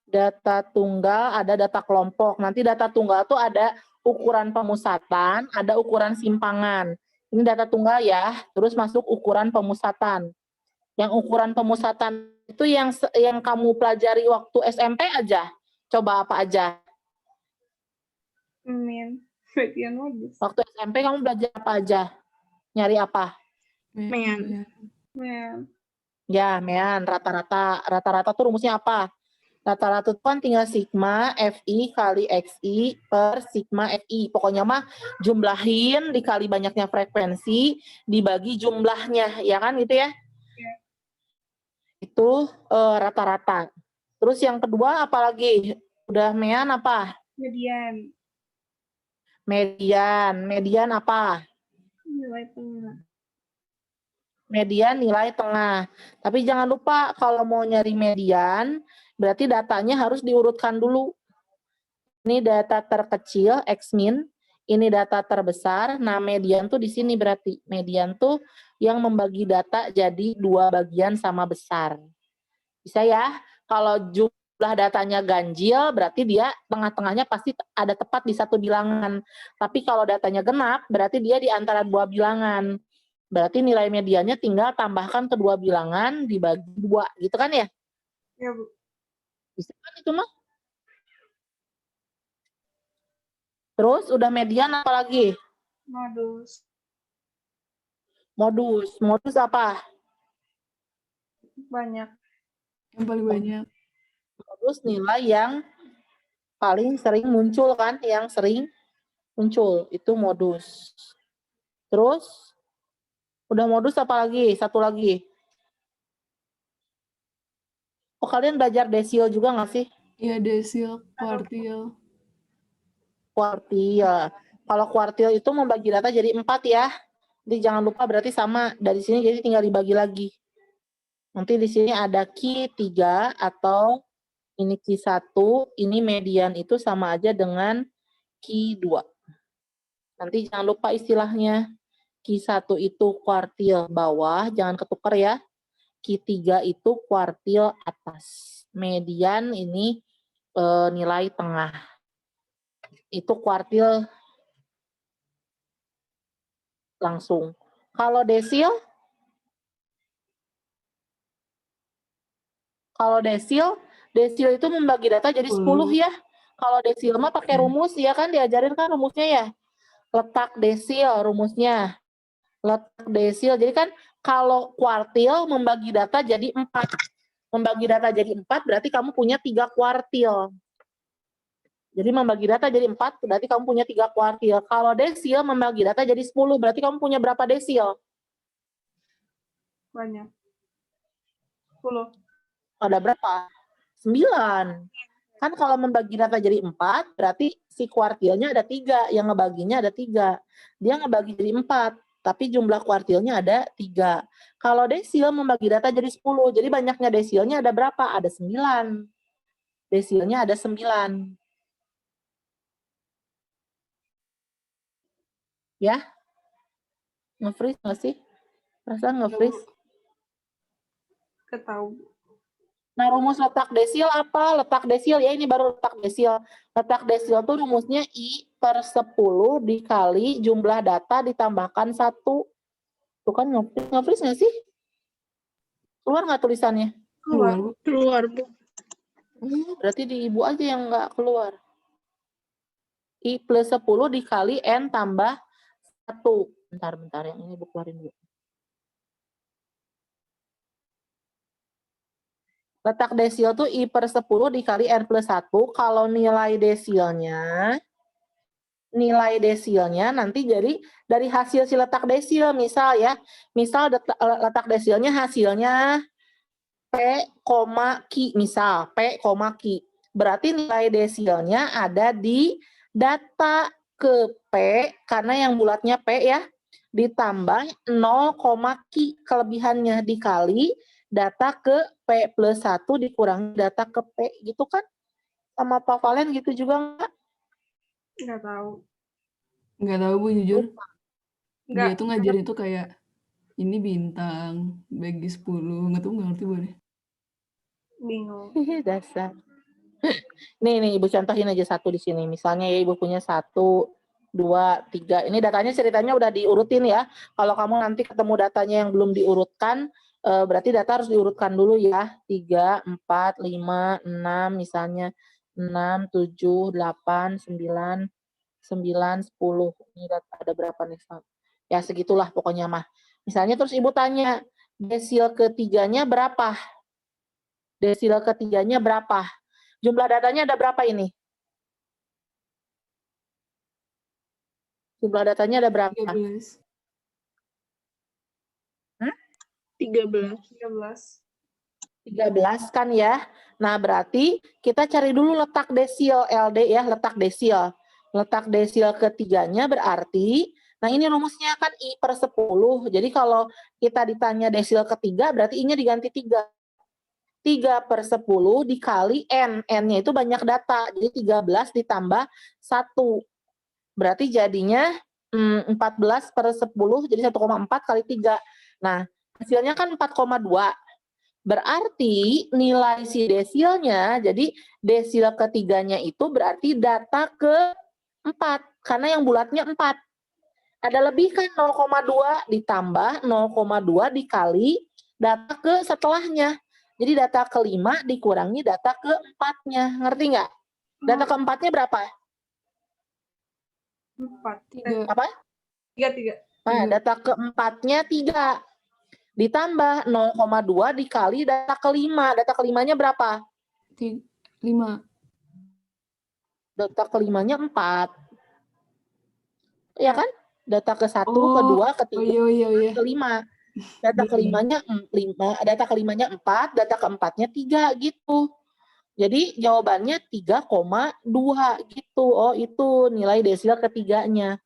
Data tunggal, ada data kelompok. Nanti data tunggal tuh ada ukuran pemusatan, ada ukuran simpangan. Ini data tunggal ya, terus masuk ukuran pemusatan. Yang ukuran pemusatan itu yang kamu pelajari waktu SMP aja. Coba apa aja? Median modus. Waktu SMP kamu belajar apa aja? Nyari apa? Mean. Ya, mean, rata-rata. Rata-rata tuh rumusnya apa? Rata-rata itu kan tinggal sigma FI kali XI per sigma FI. Pokoknya mah jumlahin dikali banyaknya frekuensi dibagi jumlahnya, ya kan gitu ya? Ya. Itu rata-rata. Terus yang kedua apalagi? Udah mean apa? Median. Median apa? Nilai tengah. Median nilai tengah. Tapi jangan lupa kalau mau nyari median, berarti datanya harus diurutkan dulu. Ini data terkecil, X-min. Ini data terbesar. Nah, median tuh di sini berarti. Median tuh yang membagi data jadi 2 bagian sama besar. Bisa ya? Kalau jumlah datanya ganjil, berarti dia tengah-tengahnya pasti ada tepat di satu bilangan. Tapi kalau datanya genap, berarti dia di antara 2 bilangan. Berarti nilai mediannya tinggal tambahkan kedua bilangan dibagi 2. Gitu kan ya? Ya, Bu. Bisa kan itu mah? Terus udah median apa lagi? Modus. Modus apa? Banyak. Yang paling banyak. Modus nilai yang paling sering muncul kan? Yang sering muncul, itu modus. Terus, udah modus apa lagi? Satu lagi. Oh, kalian belajar desil juga nggak sih? Iya, desil, kuartil. Kuartil. Kalau kuartil itu membagi data jadi 4 ya. Jadi jangan lupa berarti sama. Dari sini jadi tinggal dibagi lagi. Nanti di sini ada Q3 atau ini Q1, ini median itu sama aja dengan Q2. Nanti jangan lupa istilahnya. Q1 itu kuartil bawah, jangan ketukar ya. Q3 itu kuartil atas. Median ini nilai tengah. Itu kuartil langsung. Kalau desil itu membagi data jadi 10 ya. Kalau desil mah pakai rumus ya kan, diajarin kan rumusnya ya. Letak desil rumusnya. Letak desil. Jadi kan kalau kuartil membagi data jadi 4. Membagi data jadi 4 berarti kamu punya 3 kuartil. Jadi membagi data jadi 4 berarti kamu punya 3 kuartil. Kalau desil membagi data jadi 10 berarti kamu punya berapa desil? Banyak. 10. Ada berapa? 9. Kan kalau membagi data jadi 4 berarti si kuartilnya ada 3. Yang ngebaginya ada 3. Dia ngebagi jadi 4. Tapi jumlah kuartilnya ada 3. Kalau desil membagi data jadi 10. Jadi banyaknya desilnya ada berapa? Ada 9. Desilnya ada 9. Ya? Nge-freeze nggak sih? Perasaan nge-freeze? Ketahu. Nah, rumus letak desil apa? Letak desil, ya ini baru letak desil. Letak desil tuh rumusnya I/10 dikali jumlah data ditambahkan 1. Tuh kan nge-freeze nggak sih? Keluar nggak tulisannya? Keluar, Bu. Berarti di ibu aja yang nggak keluar. I+10 dikali N tambah 1. Bentar, yang ini ibu keluarin dulu. Letak desil tuh I/10 dikali N+1. Kalau nilai desilnya nanti jadi dari hasil si letak desil. Misal ya, letak desilnya hasilnya P, Q, misal P, Q. Berarti nilai desilnya ada di data ke P, karena yang bulatnya P ya, ditambah 0, Q kelebihannya dikali data ke P+1 dikurangi data ke P, gitu kan? Sama Pak Valen gitu juga nggak? Nggak tahu. Nggak tahu, Bu, jujur. Nggak. Dia tuh ngajarin tuh kayak, ini bintang, bagi 10. Nggak tahu, nggak ngerti, Bu. Bingung. Dasar. Nih, Ibu contohin aja satu di sini. Misalnya ya Ibu punya 1, 2, 3. Ini datanya ceritanya udah diurutin ya. Kalau kamu nanti ketemu datanya yang belum diurutkan, berarti data harus diurutkan dulu ya. 3, 4, 5, 6 misalnya. 6, 7, 8, 9, 9, 10. Ini ada berapa nih? Ya segitulah pokoknya mah. Misalnya terus Ibu tanya, desil ketiganya berapa? Desil ketiganya berapa? Jumlah datanya ada berapa ini? Jumlah datanya ada berapa? 13. 13. 13 kan ya. Nah, berarti kita cari dulu letak desil LD ya, letak desil. Letak desil ketiganya berarti, nah ini rumusnya kan I/10. Jadi kalau kita ditanya desil ketiga, berarti I-nya diganti 3. 3/10 dikali N. N-nya itu banyak data. Jadi 13 ditambah 1. Berarti jadinya 14/10, jadi 1,4 kali 3. Nah, hasilnya kan 4,2. Berarti nilai si desilnya, jadi desil ketiganya itu berarti data ke-4. Karena yang bulatnya 4. Ada lebih kan 0,2 ditambah 0,2 dikali data ke setelahnya. Jadi data ke-5 dikurangi data ke-4-nya. Ngerti nggak? Data ke-4-nya berapa? 4. 3. Apa? 3. Nah, data ke-4-nya 3. Ditambah 0,2 dikali data ke-5. Data ke-5-nya berapa? 5. Data ke-5-nya 4. Ya kan? Data ke-1, Oh, ke-2, ke-3, iya. ke-5. Data Iya. ke-5-nya 5, data ke-5-nya 4, data ke-4-nya 3 gitu. Jadi jawabannya 3,2 gitu. Oh, itu nilai desil ketiganya.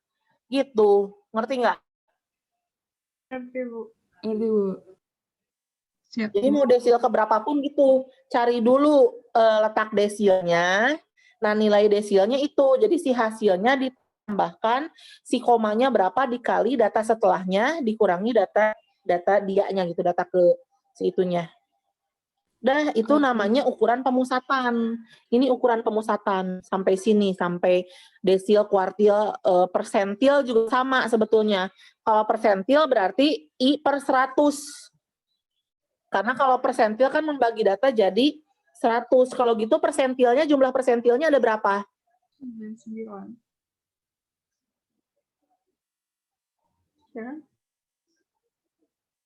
Gitu. Ngerti nggak? Ngerti, Bu. Ngerti, Bu. Siap. Jadi mau desil keberapapun gitu, cari dulu letak desilnya. Nah, nilai desilnya itu. Jadi si hasilnya ditambahkan si komanya berapa dikali data setelahnya dikurangi data dianya gitu, data ke si itunya. Dah, itu namanya ukuran pemusatan. Ini ukuran pemusatan sampai sini, sampai desil, kuartil, persentil juga sama sebetulnya. Kalau persentil berarti I/100. Karena kalau persentil kan membagi data jadi 100. Kalau gitu persentilnya, jumlah persentilnya ada berapa? 9. Ya kan?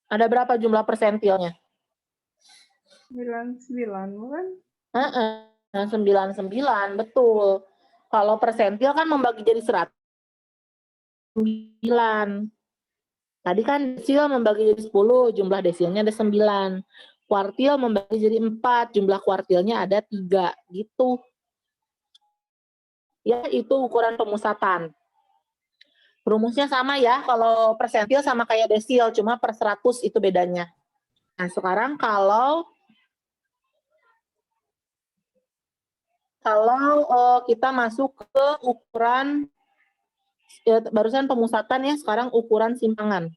Ada berapa jumlah persentilnya? 99, bukan? 99, betul. Kalau persentil kan membagi jadi 109. Tadi kan desil membagi jadi 10, jumlah desilnya ada 9. Kuartil membagi jadi 4, jumlah kuartilnya ada 3. Gitu. Ya, itu ukuran pemusatan. Rumusnya sama ya, kalau persentil sama kayak desil, cuma per 100 itu bedanya. Nah, sekarang kalau kita masuk ke ukuran, ya, barusan pemusatan ya, sekarang ukuran simpangan.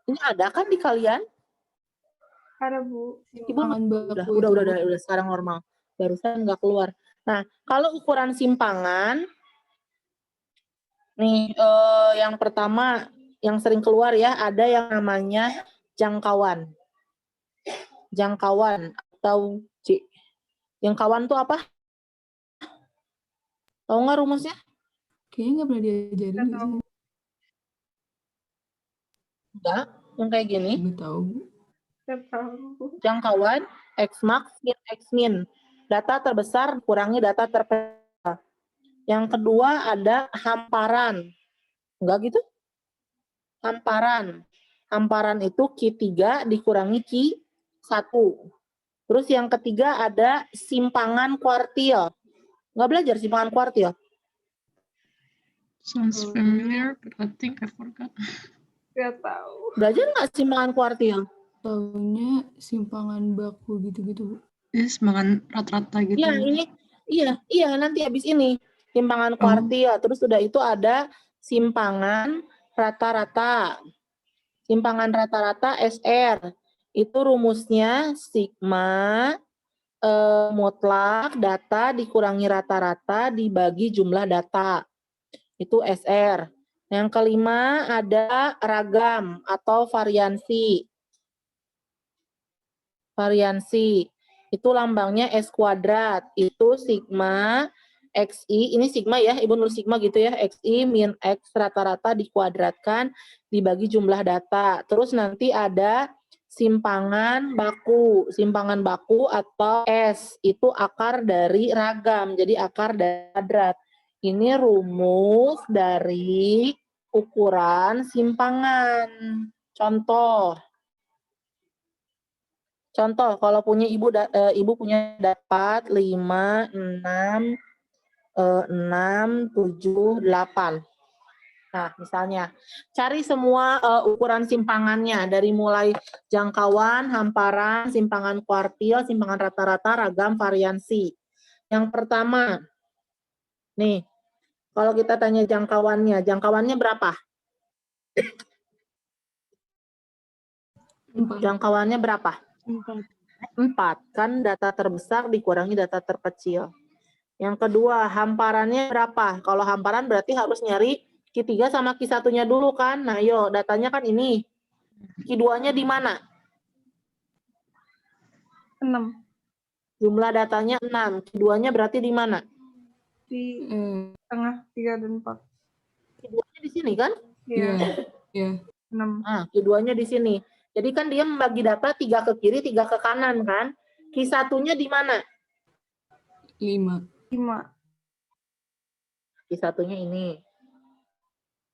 Ini ada kan di kalian? Ada, Bu. Ibu udah sekarang normal. Barusan nggak keluar. Nah, kalau ukuran simpangan, nih yang pertama yang sering keluar ya, ada yang namanya jangkauan. Jangkauan atau jangkauan tuh apa? Tahu nggak rumusnya? Kayaknya nggak pernah diajarin Nggak nggak tahu. sih? Enggak, yang kayak gini. Nggak tahu, Bu. Nggak tahu. Jangkauan X max min X min. Data terbesar kurangi data terkecil. Yang kedua ada hamparan. Enggak gitu? Hamparan. Hamparan itu Q3 dikurangi Q1. Terus yang ketiga ada simpangan kuartil. Nggak belajar simpangan kuartil? Sounds familiar, but I think I forgot. Nggak tahu. Belajar nggak simpangan kuartil? Taunya simpangan baku gitu-gitu, Bu. Yes, makan rata-rata gitu. Iya, ini iya nanti habis ini simpangan kuartil. Terus udah itu ada simpangan rata-rata. Simpangan rata-rata SR. Itu rumusnya sigma mutlak data dikurangi rata-rata dibagi jumlah data. Itu SR. Yang kelima ada ragam atau variansi. Variansi. Itu lambangnya S kuadrat. Itu sigma XI. Ini sigma ya, Ibu nulis sigma gitu ya. XI min X rata-rata dikuadratkan dibagi jumlah data. Terus nanti ada simpangan baku. Simpangan baku atau S. Itu akar dari ragam. Jadi akar dari kuadrat. Ini rumus dari ukuran simpangan. Contoh, kalau punya ibu punya dapat 5, 6, 6, 7, 8. Nah, misalnya, cari semua ukuran simpangannya dari mulai jangkauan, hamparan, simpangan kuartil, simpangan rata-rata, ragam, variansi. Yang pertama, nih, kalau kita tanya jangkauannya berapa? 4. Jangkauannya berapa? 4. Kan data terbesar dikurangi data terkecil. Yang kedua, hamparannya berapa? Kalau hamparan berarti harus nyari Q3 sama Q1-nya dulu kan? Nah, yuk, datanya kan ini. Q2-nya di mana? 6 Jumlah datanya 6. Q2-nya berarti di mana? di Eh, tengah 3 dan 4. Q2-nya di sini kan? iya. Iya, Iya. 6. Nah, Q2-nya di sini. Jadi kan dia membagi data 3 ke kiri, 3 ke kanan kan? Q1-nya di mana? 5. 5. Q1-nya ini.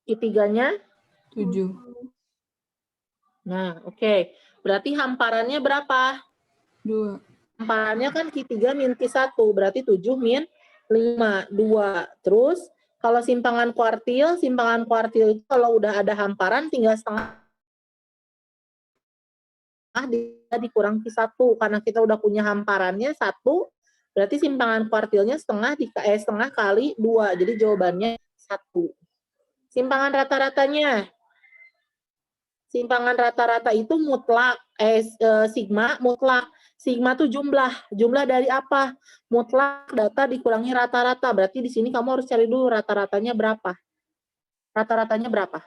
Q3-nya? 7. Nah, oke. Berarti hamparannya berapa? 2. Hamparannya kan Q3 min Q1, berarti 7 min 5, 2. Terus, kalau simpangan kuartil itu kalau udah ada hamparan tinggal setengah dia dikurang Q1. Karena kita udah punya hamparannya 1, berarti simpangan kuartilnya setengah kali 2. Jadi jawabannya 1. Simpangan rata-ratanya. Simpangan rata-rata itu mutlak, sigma mutlak. Sigma itu jumlah. Jumlah dari apa? Mutlak data dikurangi rata-rata. Berarti di sini kamu harus cari dulu rata-ratanya berapa. Rata-ratanya berapa?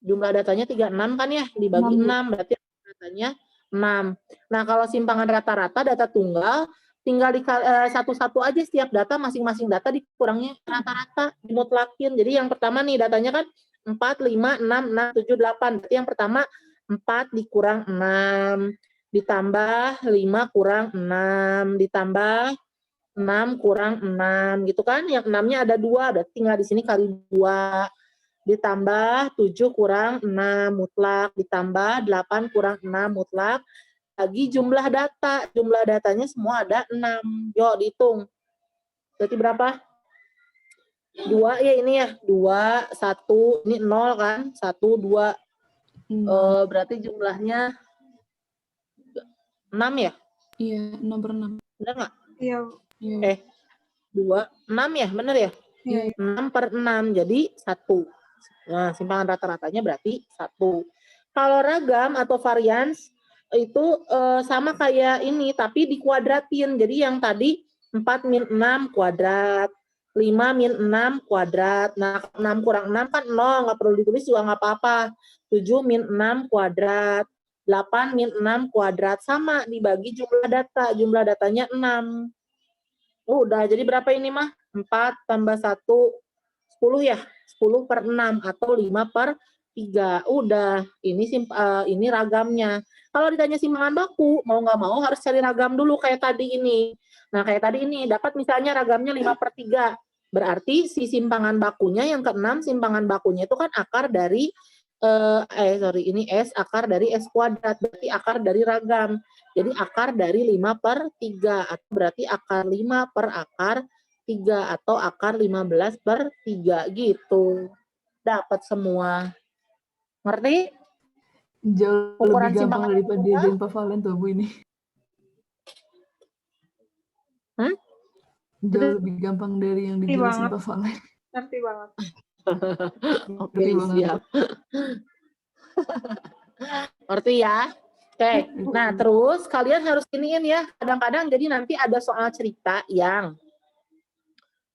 Jumlah datanya 36 kan ya? Dibagi 6, Bu. 6, berarti rata-ratanya 6. Nah, kalau simpangan rata-rata data tunggal, tinggal satu-satu aja setiap data, masing-masing data dikurangi rata-rata, dimutlakin. Jadi yang pertama nih datanya kan 4, 5, 6, 6, 7, 8. Berarti yang pertama 4 dikurang 6, ditambah 5 kurang 6, ditambah 6 kurang 6, gitu kan? Yang 6-nya ada 2, berarti tinggal di sini kali 2. Ditambah 7 kurang 6 mutlak, ditambah 8 kurang 6 mutlak, bagi jumlah data. Jumlah datanya semua ada 6. Yuk, dihitung. Berarti berapa? 2 ya ini ya. 2, 1, ini 0 kan? 1, 2. 6. Berarti jumlahnya 6 ya? Iya, 6/6. Benar nggak? Iya, Iya. 2, 6 ya? Benar ya? iya. 6/6, jadi 1. Nah, simpangan rata-ratanya berarti 1. Kalau ragam atau varians itu sama kayak ini, tapi dikuadratin. Jadi yang tadi 4 min 6 kuadrat, 5 min 6 kuadrat. Nah, 6 kurang 6 kan 0, nggak perlu ditulis juga nggak apa-apa. 7 min 6 kuadrat, 8 min 6 kuadrat. Sama, dibagi jumlah data. Jumlah datanya 6. Udah, jadi berapa ini mah? 4 tambah 1, 10 ya? 10/6 atau 5/3. Udah, ini ragamnya. Kalau ditanya simpangan baku, mau nggak mau harus cari ragam dulu kayak tadi ini. Nah, kayak tadi ini, dapat misalnya ragamnya 5/3. Berarti si simpangan bakunya yang ke-6, simpangan bakunya itu kan akar dari, ini S, akar dari S kuadrat. Berarti akar dari ragam. Jadi akar dari 5/3. Atau berarti akar 5 per akar 3 atau akar 15/3 gitu. Dapat semua. Ngerti? Jauh Ukuran lebih gampang simpangan daripada baku, diajarin Pak Valen tuh, Bu, ini. Jauh lebih gampang dari yang dijelasin banget. Pak Valen. Ngerti banget. Oke, Ngerti banget, siap. Ngerti ya? Oke, nah terus kalian harus iniin ya. Kadang-kadang jadi nanti ada soal cerita yang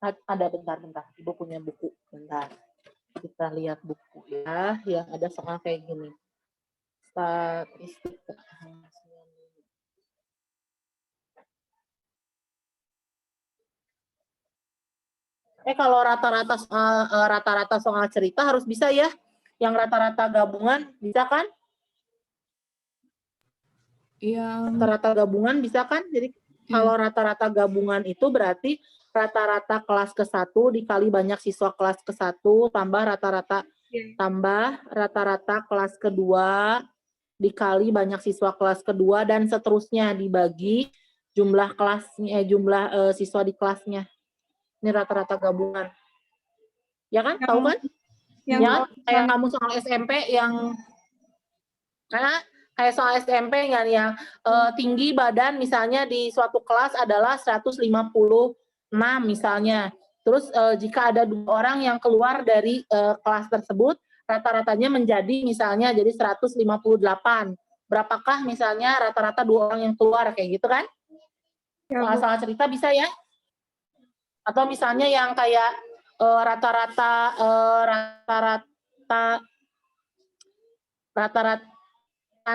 ada bentar. Ibu punya buku, bentar. Kita lihat buku ya, yang ada soal kayak gini. Statistik. Kalau rata-rata soal cerita harus bisa ya. Yang rata-rata gabungan bisa kan? Yang Rata-rata gabungan bisa kan? Jadi kalau rata-rata gabungan itu berarti rata-rata kelas ke-1 dikali banyak siswa kelas ke-1 tambah rata-rata kelas kedua dikali banyak siswa kelas kedua dan seterusnya dibagi jumlah kelasnya siswa di kelasnya. Ini rata-rata gabungan. Ya kan? Tahu kan? Ya, kayak kamu soal SMP yang kayak soal SMP yang tinggi badan misalnya di suatu kelas adalah 156 misalnya. Terus jika ada 2 orang yang keluar dari kelas tersebut, rata-ratanya menjadi misalnya jadi 158. Berapakah misalnya rata-rata 2 orang yang keluar kayak gitu kan? Soal cerita bisa ya? Atau misalnya yang kayak rata-rata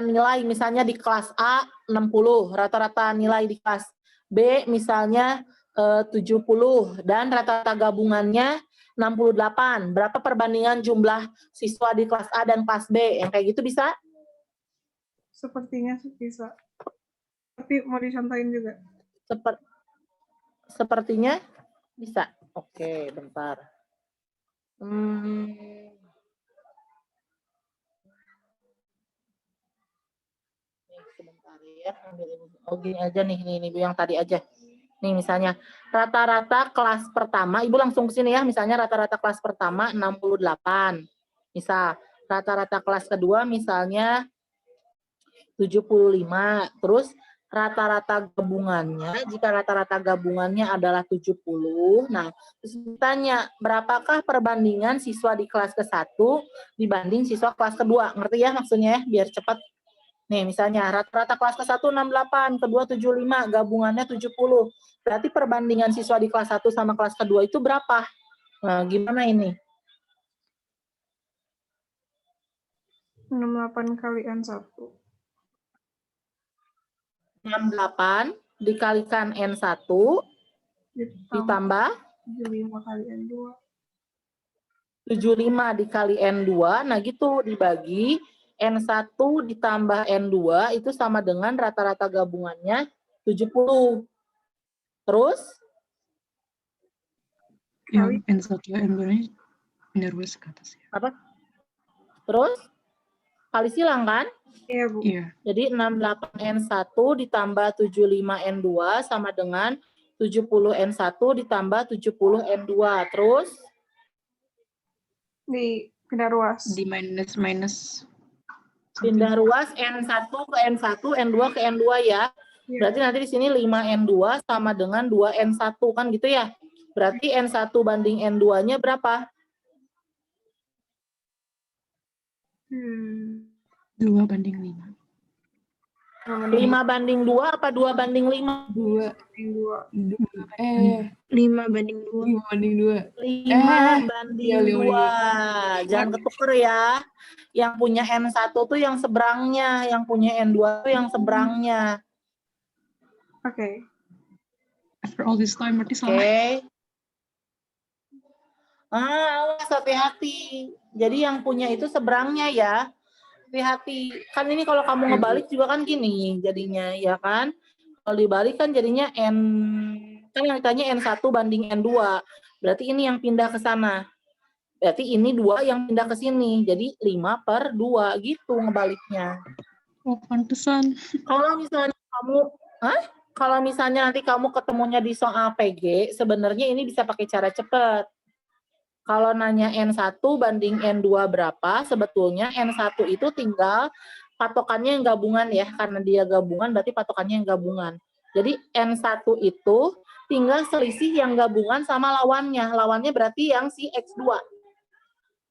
nilai misalnya di kelas A 60, rata-rata nilai di kelas B misalnya 70 dan rata-rata gabungannya 68. Berapa perbandingan jumlah siswa di kelas A dan kelas B? Yang kayak gitu bisa? Sepertinya sih bisa. Tapi mau dicontohin juga. Sepertinya bisa. Oke, bentar. Sebentar ya. Oh gini aja nih yang tadi aja. Nih misalnya rata-rata kelas pertama, Ibu langsung ke sini ya. Misalnya rata-rata kelas pertama 68. Misal rata-rata kelas kedua misalnya 75. Terus rata-rata gabungannya, jika rata-rata gabungannya adalah 70, nah terus ditanya, berapakah perbandingan siswa di kelas ke-1 dibanding siswa kelas kedua? Ngerti ya maksudnya ya, biar cepat. Nih misalnya rata-rata kelas ke-1 68, kedua 75, gabungannya 70. Berarti perbandingan siswa di kelas 1 sama kelas kedua itu berapa? Nah, gimana ini? 68 kali N1. 68 dikalikan N1 ditambah 75 kali N2. 75 dikali N2, nah gitu dibagi N1 ditambah N2 itu sama dengan rata-rata gabungannya 70. Terus? Yang N1 N2-nya pindah ruas ke atas ya. Apa? Terus? Kali silang kan? Iya, Bu. Iya. Jadi 68N1 ditambah 75N2 sama dengan 70N1 ditambah 70N2. Terus? Di pindah ruas. Di minus. Pindah ruas N1 ke N1, N2 ke N2 ya. Iya. Berarti nanti di sini 5N2 sama dengan 2N1 kan gitu ya. Berarti N1 banding N2-nya berapa? 2 banding 5. 5 banding 2 apa 2 banding 5? 2. 5 banding 2. 5 banding 2. 5 banding iya, 2. Jangan ketuker ya. Yang punya N1 tuh yang seberangnya, yang punya N2 tuh yang seberangnya. Oke. After all this time berarti salah. Oke. Awas hati-hati. Jadi yang punya itu seberangnya ya. Hati-hati. Kan ini kalau kamu ngebalik juga kan gini jadinya, ya kan? Kalau dibalik kan jadinya kan yang ditanya N1 banding N2. Berarti ini yang pindah ke sana. Berarti ini 2 yang pindah ke sini. Jadi 5/2 gitu ngebaliknya. Oh, pantesan. Kalau misalnya nanti kamu ketemunya di soal PG, sebenarnya ini bisa pakai cara cepat. Kalau nanya N1 banding N2 berapa, sebetulnya N1 itu tinggal patokannya yang gabungan ya, karena dia gabungan berarti patokannya yang gabungan. Jadi N1 itu tinggal selisih yang gabungan sama lawannya. Lawannya berarti yang si X2.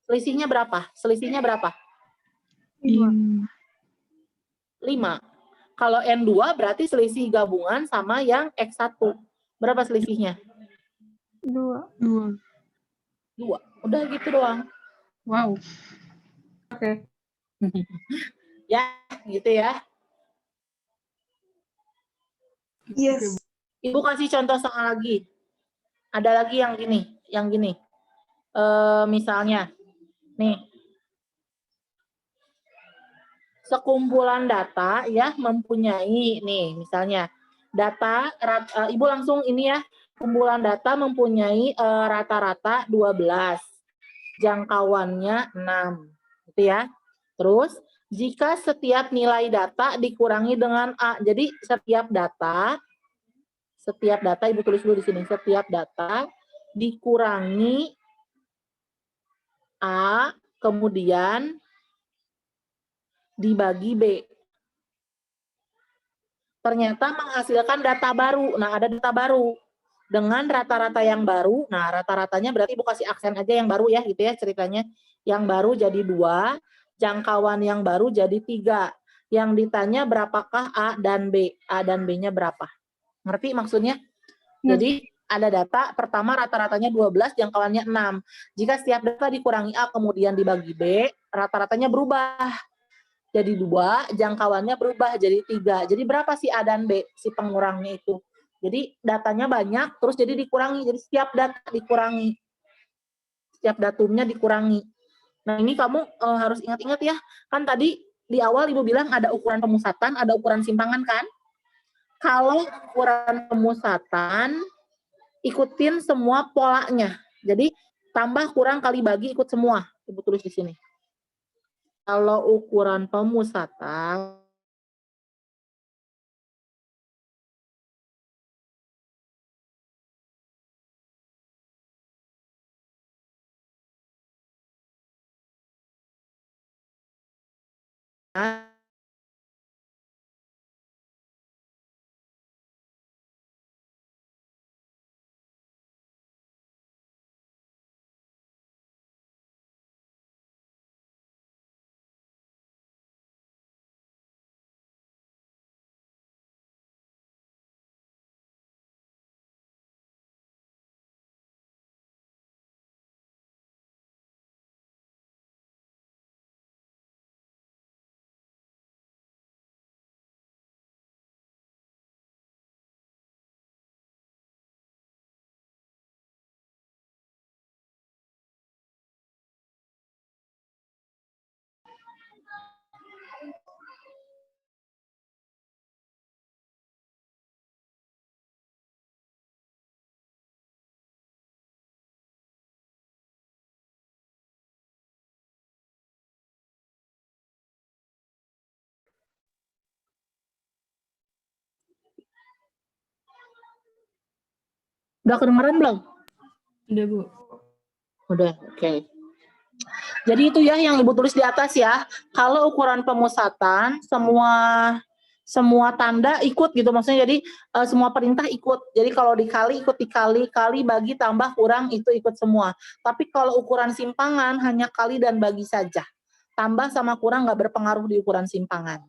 Selisihnya berapa? Selisihnya berapa? 5. 5. Kalau N2 berarti selisih gabungan sama yang X1. Berapa selisihnya? 2. 2. 2. Udah gitu doang. Wow. Oke. Ya, gitu ya. Yes. Ibu kasih contoh soal lagi. Ada lagi yang gini. Misalnya, nih. Sekumpulan data ya mempunyai, nih misalnya, Ibu langsung ini ya, kumpulan data mempunyai rata-rata 12. Jangkauannya 6. Gitu ya. Terus, jika setiap nilai data dikurangi dengan A. Jadi, setiap data, Ibu tulis dulu di sini, setiap data dikurangi A, kemudian dibagi B. Ternyata menghasilkan data baru. Nah, ada data baru. Dengan rata-rata yang baru, nah rata-ratanya berarti Ibu kasih aksen aja yang baru ya, gitu ya ceritanya. Yang baru jadi 2, jangkauan yang baru jadi 3. Yang ditanya berapakah A dan B? A dan B-nya berapa? Ngerti maksudnya? Jadi, ada data, pertama rata-ratanya 12, jangkauannya 6. Jika setiap data dikurangi A, kemudian dibagi B, rata-ratanya berubah. Jadi 2, jangkauannya berubah jadi 3. Jadi berapa sih A dan B, si pengurangnya itu? Jadi datanya banyak, terus jadi dikurangi. Jadi setiap data dikurangi. Setiap datumnya dikurangi. Nah ini kamu harus ingat-ingat ya. Kan tadi di awal Ibu bilang ada ukuran pemusatan, ada ukuran simpangan kan? Kalau ukuran pemusatan, ikutin semua polanya. Jadi tambah kurang kali bagi ikut semua. Ibu tulis di sini. Kalau ukuran pemusatan, udah kedengeran belum? Udah, Bu. Udah, oke. Jadi itu ya yang Ibu tulis di atas ya. Kalau ukuran pemusatan, semua tanda ikut gitu. Maksudnya jadi semua perintah ikut. Jadi kalau dikali, ikut dikali, kali, bagi, tambah, kurang, itu ikut semua. Tapi kalau ukuran simpangan, hanya kali dan bagi saja. Tambah sama kurang nggak berpengaruh di ukuran simpangan.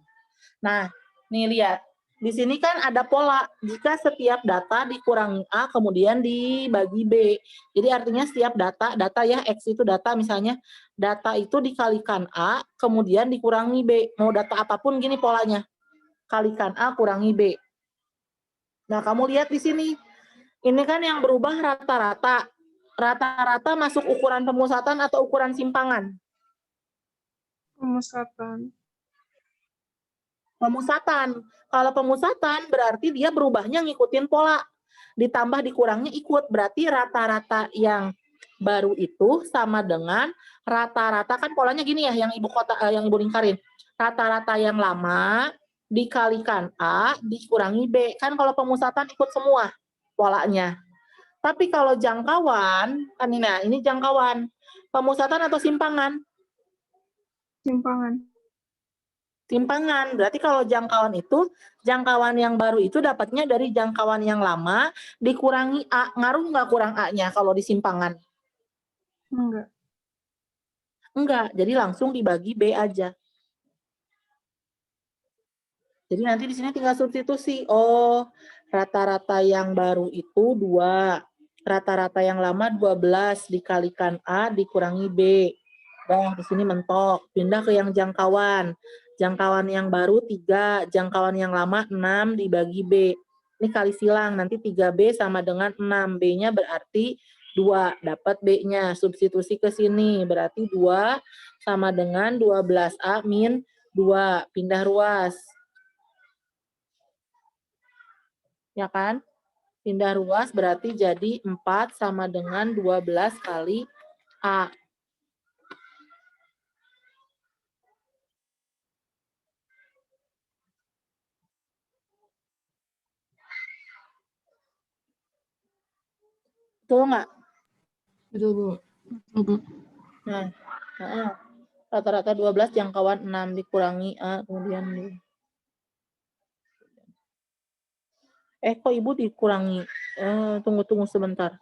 Nah, nih lihat. Di sini kan ada pola, jika setiap data dikurangi A, kemudian dibagi B. Jadi artinya setiap data ya, X itu data misalnya, data itu dikalikan A, kemudian dikurangi B. Mau data apapun gini polanya, kalikan A, kurangi B. Nah, kamu lihat di sini, ini kan yang berubah rata-rata. Rata-rata masuk ukuran pemusatan atau ukuran simpangan? Pemusatan. Pemusatan. Kalau pemusatan berarti dia berubahnya ngikutin pola. Ditambah dikurangnya ikut. Berarti rata-rata yang baru itu sama dengan rata-rata, kan polanya gini ya, yang Ibu lingkarin. Rata-rata yang lama dikalikan A dikurangi B. Kan kalau pemusatan ikut semua polanya. Tapi kalau jangkauan, kan ini jangkauan. Pemusatan atau simpangan? Simpangan. Simpangan. Berarti kalau jangkauan itu, jangkauan yang baru itu dapatnya dari jangkauan yang lama dikurangi A. Ngaruh nggak kurang A-nya kalau di simpangan? Enggak. Enggak. Jadi langsung dibagi B aja. Jadi nanti di sini tinggal substitusi. Oh, rata-rata yang baru itu 2. Rata-rata yang lama 12 dikalikan A dikurangi B. Dah, di sini mentok. Pindah ke yang jangkauan. Jangkauan yang baru 3, jangkauan yang lama 6 dibagi B. Ini kali silang, nanti 3B sama dengan 6. B-nya berarti 2, dapat B-nya. Substitusi ke sini, berarti 2 sama dengan 12A min 2. Pindah ruas. Ya kan? Pindah ruas berarti jadi 4 sama dengan 12 kali A. Betul nggak? Betul, Bu. Betul, Bu. Nah, rata-rata 12 jangkauan 6 dikurangi A, kemudian B. Kok Ibu dikurangi? Tunggu sebentar.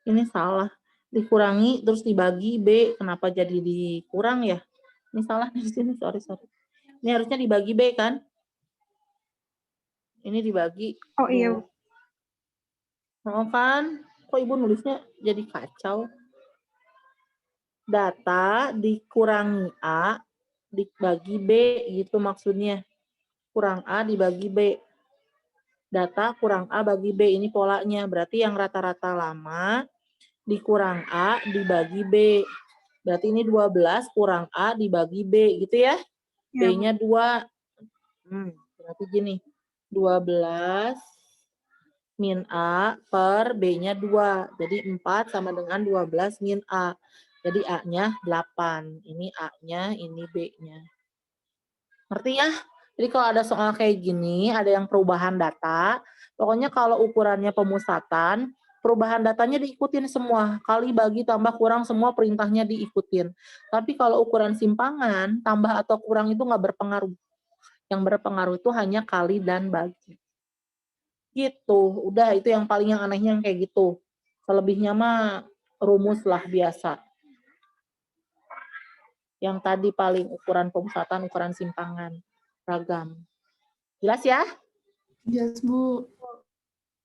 Ini salah. Dikurangi terus dibagi B. Kenapa jadi dikurang ya? Ini salah di sini, sorry. Ini harusnya dibagi B kan? Ini dibagi. Oh iya, Bu. Oh kan? Kok Ibu nulisnya jadi kacau? Data dikurangi A dibagi B gitu maksudnya. Kurang A dibagi B. Data kurang A bagi B, ini polanya. Berarti yang rata-rata lama dikurang A dibagi B. Berarti ini 12 kurang A dibagi B gitu ya. Iya, Bu. B-nya 2. Berarti gini. 12 min A per B-nya 2. Jadi 4 sama dengan 12 min A. Jadi A-nya 8. Ini A-nya, ini B-nya. Ngerti ya? Jadi kalau ada soal kayak gini, ada yang perubahan data, pokoknya kalau ukurannya pemusatan, perubahan datanya diikutin semua. Kali, bagi, tambah, kurang, semua perintahnya diikutin. Tapi kalau ukuran simpangan, tambah atau kurang itu nggak berpengaruh. Yang berpengaruh itu hanya kali dan bagi. Gitu. Udah, itu yang paling yang anehnya yang kayak gitu. Selebihnya mah rumus lah biasa. Yang tadi paling ukuran pemusatan, ukuran simpangan. Ragam. Jelas ya? Yes, Bu.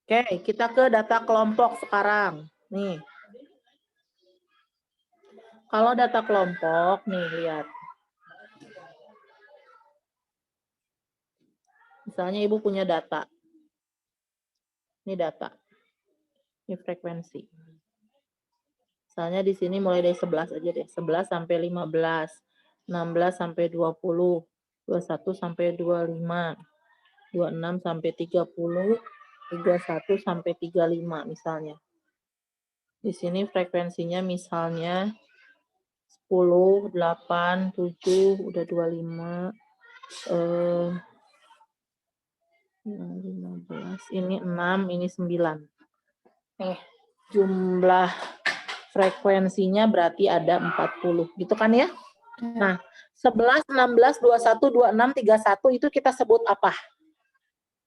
Oke, kita ke data kelompok sekarang. Nih. Kalau data kelompok, nih lihat. Misalnya Ibu punya data. Ini data. Ini frekuensi. Misalnya di sini mulai dari 11 aja deh. 11 sampai 15. 16 sampai 20. 21 sampai 25. 26 sampai 30. 31 sampai 35 misalnya. Di sini frekuensinya misalnya 10, 8, 7, udah 25, 15, ini 6, ini 9. Jumlah frekuensinya berarti ada 40, gitu kan ya? Nah, 11, 16, 21, 26, 31 itu kita sebut apa?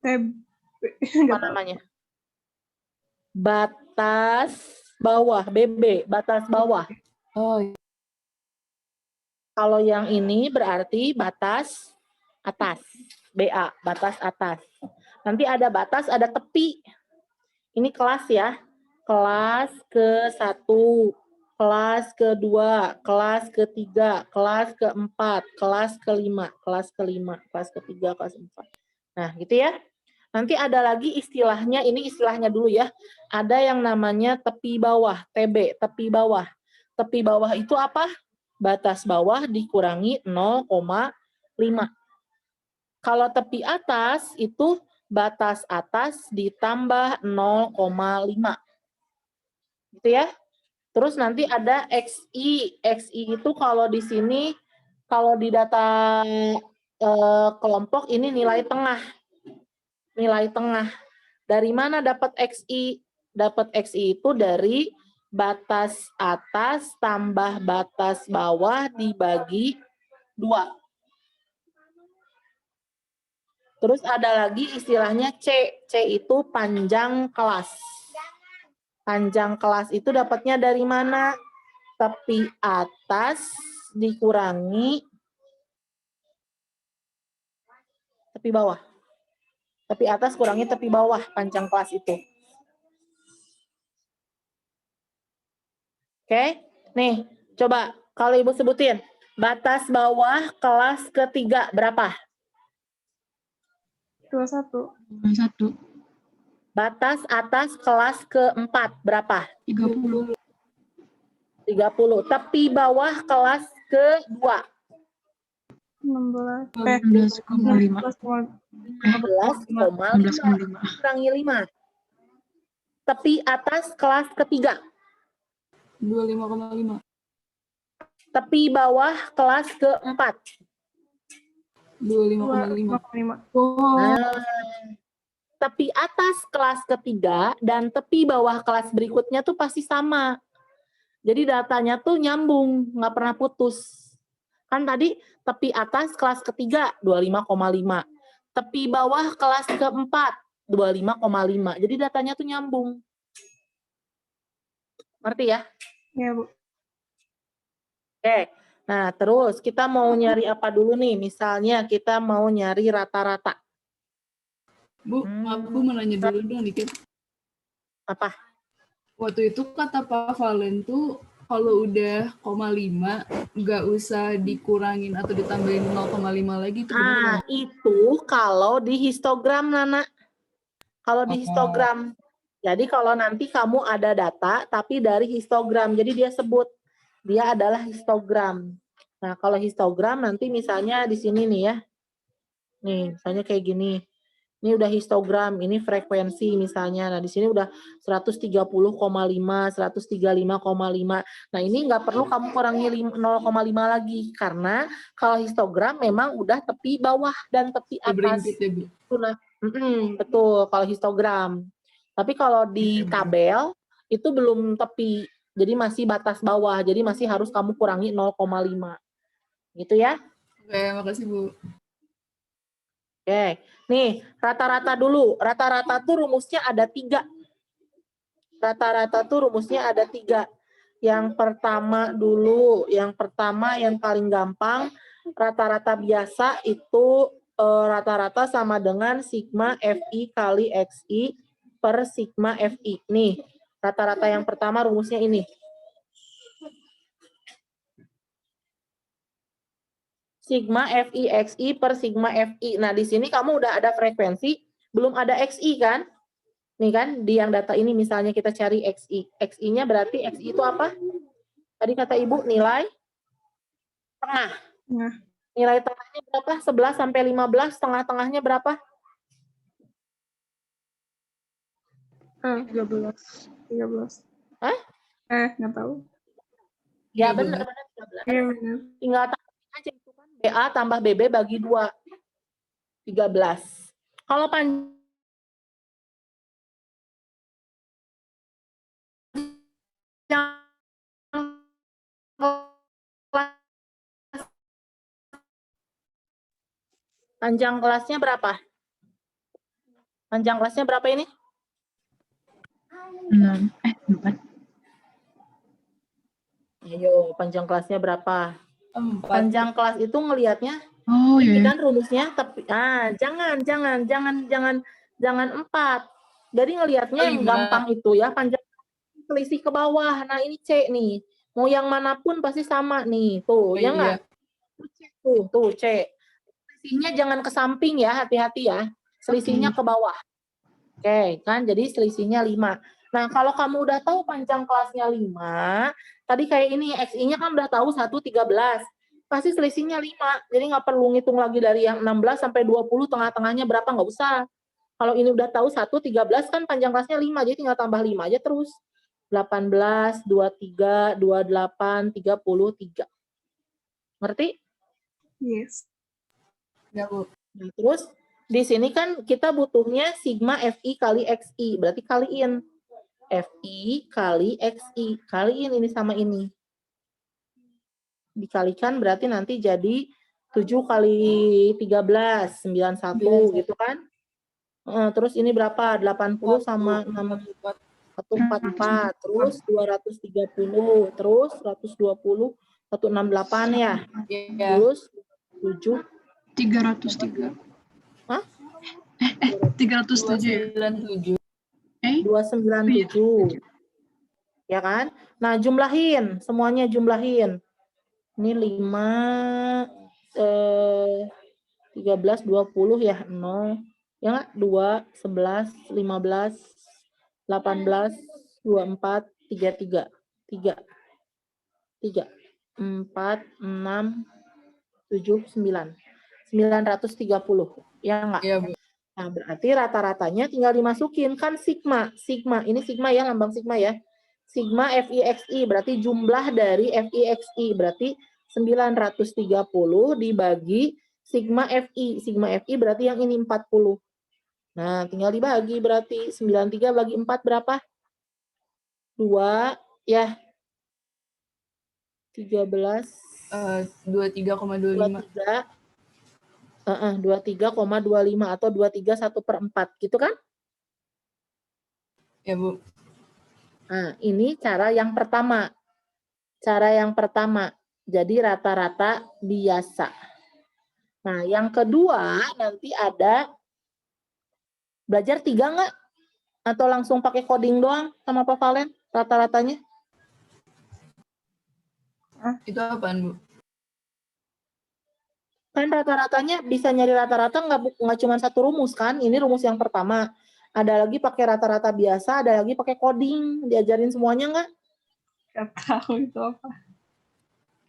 Apa namanya? Batas bawah, BB, batas bawah. Oh, Kalau yang ini berarti batas atas, BA, batas atas. Nanti ada batas, ada tepi. Ini kelas ya. Kelas ke-1, kelas ke-2, kelas ke-3, kelas ke-4, kelas ke-5, kelas ke-5, kelas ke-3, kelas ke-4. Nah, gitu ya. Nanti ada lagi istilahnya, ini istilahnya dulu ya. Ada yang namanya tepi bawah, TB, tepi bawah. Tepi bawah itu apa? Batas bawah dikurangi 0,5. Kalau tepi atas itu batas atas ditambah 0,5. Gitu ya. Terus nanti ada XI. XI itu kalau di sini, kalau di data kelompok ini nilai tengah. Nilai tengah. Dari mana dapat XI? Dapat XI itu dari batas atas tambah batas bawah dibagi 2. Terus ada lagi istilahnya C. C itu panjang kelas. Panjang kelas itu dapatnya dari mana? Tepi atas dikurangi tepi bawah. Tepi atas kurangi tepi bawah panjang kelas itu. Oke, nih coba kalau Ibu sebutin. Batas bawah kelas ketiga berapa? 21. 1, Batas atas kelas keempat berapa? 30, 30. Tepi bawah kelas kedua 16. 16,5. 15,5 16,5. kurangi 5. Tepi atas kelas ketiga. 25,5. Tepi bawah kelas keempat. 25,5. 5,5. Oh, Nah, tepi atas kelas ketiga dan tepi bawah kelas berikutnya tuh pasti sama. Jadi datanya tuh nyambung, nggak pernah putus. Kan tadi tepi atas kelas ketiga 25,5. Tepi bawah kelas keempat 25,5. Jadi datanya tuh nyambung. Ngerti ya? Ya, Bu. Oke. Nah, terus kita mau nyari apa dulu nih? Misalnya kita mau nyari rata-rata. Bu, aku mau nanya dulu dong dikit. Apa? Waktu itu kata Pak Valen tuh kalau udah 0,5 nggak usah dikurangin atau ditambahin 0,5 lagi, itu benar Nah, nggak? itu kalau di histogram, Nana. Kalau di histogram. Jadi kalau nanti kamu ada data, tapi dari histogram. Jadi dia sebut, dia adalah histogram. Nah, kalau histogram nanti misalnya di sini nih ya. Nih, misalnya kayak gini. Ini udah histogram, ini frekuensi misalnya. Nah, di sini udah 130,5, 135,5. Nah, ini nggak perlu kamu kurangi 0,5 lagi. Karena kalau histogram memang udah tepi bawah dan tepi Udah atas. beringgit ya, Bu? Nah, betul, kalau histogram. Tapi kalau di tabel, itu belum tepi. Jadi masih batas bawah. Jadi masih harus kamu kurangi 0,5. Gitu ya. Oke, makasih, Bu. Oke, nih rata-rata dulu. Rata-rata tuh rumusnya ada 3. Rata-rata tuh rumusnya ada 3. Yang pertama dulu, yang paling gampang, rata-rata biasa itu rata-rata sama dengan sigma FI kali XI per sigma FI. Nih, rata-rata yang pertama rumusnya ini. Sigma FI XI per sigma FI. Nah, di sini kamu udah ada frekuensi, belum ada XI kan? Nih kan, di yang data ini misalnya kita cari XI. XI-nya berarti XI itu apa? Tadi kata Ibu nilai tengah. Nah, Nilai tengahnya berapa? 11 sampai 15, tengah-tengahnya berapa? 13. 13. Hah? Nggak tahu. Ya 13. benar-benar 13. Iya, benar. Tinggal tambahin aja itu kan. BA tambah BB bagi 2. 13. Kalau panjang panjang kelasnya berapa? Panjang kelasnya berapa ini? 6, 4. Ayo, panjang kelasnya berapa? 4. Panjang kelas itu ngelihatnya Oh ini ya. kan rumusnya, tapi jangan 4. Jadi ngelihatnya yang 5. gampang itu ya, panjang selisih ke bawah. Nah, ini C nih. Mau yang manapun pasti sama nih. Tuh, Oh, ya enggak? iya. Tuh C. Selisihnya jangan ke samping ya, hati-hati ya. Selisihnya ke bawah. Oke, kan jadi selisihnya 5. Nah, kalau kamu udah tahu panjang kelasnya 5, tadi kayak ini, XI-nya kan udah tahu 1,13. Pasti selisihnya 5. Jadi nggak perlu ngitung lagi dari yang 16 sampai 20, tengah-tengahnya berapa, nggak usah. Kalau ini udah tahu 1,13 kan panjang kelasnya 5, jadi tinggal tambah 5 aja terus. 18, 23, 28, 33. Ngerti? Yes. Ya, Bu. Nah, terus di sini kan kita butuhnya sigma FI kali XI, berarti kaliin. FI kali XI, kaliin ini sama ini. Dikalikan berarti nanti jadi 7 kali 13, 91 gitu kan. Terus ini berapa? 80 sama 144, terus 230, terus 120, 168 ya. Iya. Terus 7. 303. Hah? 307 ya? 297. 297. Ya kan? Nah, jumlahin, semuanya jumlahin. Ini 5, 13, 20 ya, 0. Ya nggak? 2, 11, 15, 18, 24, 33. 3, 3, 4, 6, 7, 9. 930. Ya nggak? Iya, Bu. Nah, berarti rata-ratanya tinggal dimasukin. Kan sigma. Sigma. Ini sigma ya, lambang sigma ya. Sigma FIXI. Berarti jumlah dari FIXI. Berarti 930 dibagi sigma FI. Sigma FI berarti yang ini 40. Nah, tinggal dibagi. Berarti 93 bagi 4 berapa? 2 ya. 13. 23,25. 23,25 atau 23 1/4 gitu kan? Ya, Bu. Nah, ini cara yang pertama. Cara yang pertama. Jadi rata-rata biasa. Nah, yang kedua nanti ada belajar 3 nggak? Atau langsung pakai coding doang sama Pak Valen rata-ratanya? Itu apaan, Bu? Kan rata-ratanya bisa nyari rata-rata nggak cuma satu rumus kan? Ini rumus yang pertama. Ada lagi pakai rata-rata biasa, ada lagi pakai coding. Diajarin semuanya nggak? Gak tahu itu apa.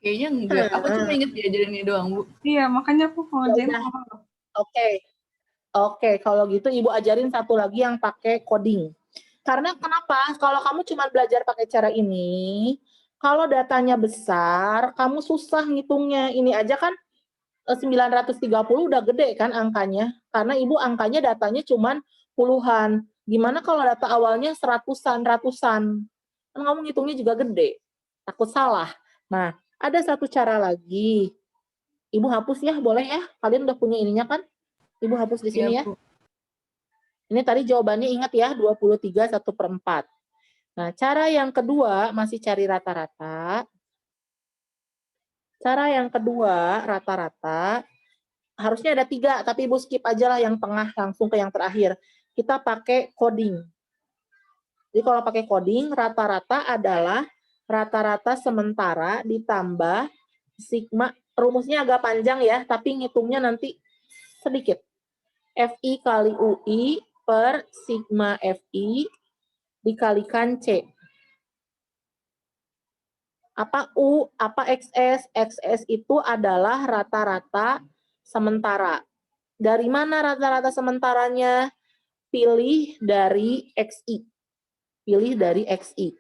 Kayaknya enggak. Aku cuma inget diajarin ini doang, Bu. Iya, makanya aku mau ngerjain udah. apa. Oke, kalau gitu Ibu ajarin satu lagi yang pakai coding. Karena kenapa? Kalau kamu cuma belajar pakai cara ini, kalau datanya besar, kamu susah ngitungnya. Ini aja kan 930 udah gede kan angkanya. Karena Ibu angkanya datanya cuma puluhan. Gimana kalau data awalnya seratusan, ratusan? Kan kamu ngitungnya juga gede. Takut salah. Nah, ada satu cara lagi. Ibu hapus ya, boleh ya? Kalian udah punya ininya kan? Ibu hapus di sini ya. Bu. Ini tadi jawabannya ingat ya, 23 1/4. Nah, cara yang kedua masih cari rata-rata. Cara yang kedua, rata-rata. Harusnya ada 3, tapi Ibu skip aja lah yang tengah, langsung ke yang terakhir. Kita pakai coding. Jadi kalau pakai coding, rata-rata adalah rata-rata sementara ditambah sigma. Rumusnya agak panjang ya, tapi ngitungnya nanti sedikit. FI kali UI per sigma FI dikalikan C. Apa U, apa XS? XS itu adalah rata-rata sementara. Dari mana rata-rata sementaranya? Pilih dari XI. Pilih dari XI.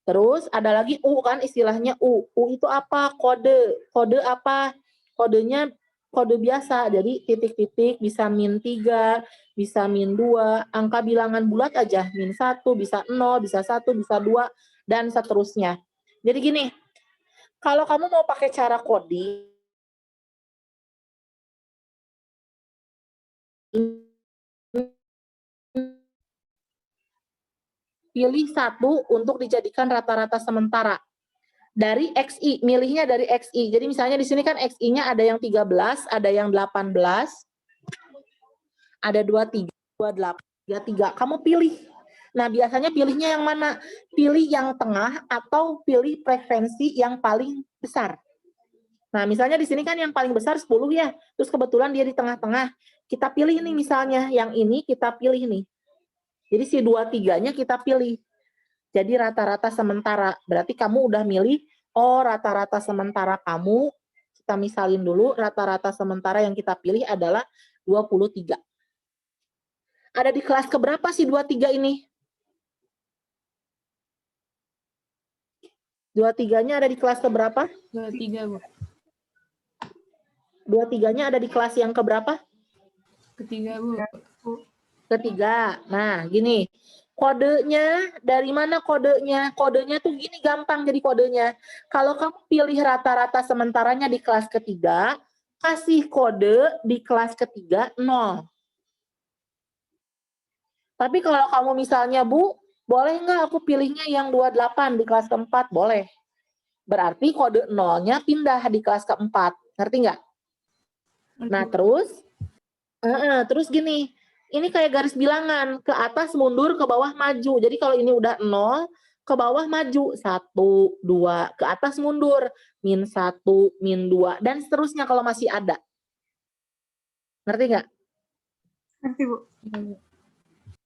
Terus ada lagi U kan istilahnya U. U itu apa? Kode. Kode apa? Kodenya kode biasa. Jadi titik-titik bisa -3, bisa -2. Angka bilangan bulat aja. -1, bisa 0, bisa 1, bisa 2, dan seterusnya. Jadi gini, kalau kamu mau pakai cara coding, pilih satu untuk dijadikan rata-rata sementara. Dari XI, milihnya dari XI. Jadi misalnya di sini kan XI-nya ada yang 13, ada yang 18, ada 23, 28, 33. Kamu pilih. Nah, biasanya pilihnya yang mana? Pilih yang tengah atau pilih frekuensi yang paling besar. Nah, misalnya di sini kan yang paling besar 10 ya. Terus kebetulan dia di tengah-tengah. Kita pilih nih misalnya, yang ini kita pilih nih. Jadi si 23-nya kita pilih. Jadi rata-rata sementara. Berarti kamu udah milih, oh rata-rata sementara kamu, kita misalin dulu, rata-rata sementara yang kita pilih adalah 23. Ada di kelas keberapa sih 23 ini? 23-nya ada di kelas keberapa? 23, Bu. 23-nya ada di kelas yang keberapa? Ketiga, Bu. Ketiga. Nah, gini. Kodenya, dari mana kodenya? Kodenya tuh gini gampang jadi kodenya. Kalau kamu pilih rata-rata sementaranya di kelas ketiga, kasih kode di kelas ketiga 0. Tapi kalau kamu misalnya, Bu, boleh nggak aku pilihnya yang 28 di kelas keempat? Boleh. Berarti kode 0-nya pindah di kelas keempat. Ngerti nggak? Nah, terus gini, ini kayak garis bilangan, ke atas mundur, ke bawah maju. Jadi kalau ini udah 0, ke bawah maju 1, 2, ke atas mundur, -1, -2, dan seterusnya kalau masih ada. Ngerti nggak? Ngerti, Bu.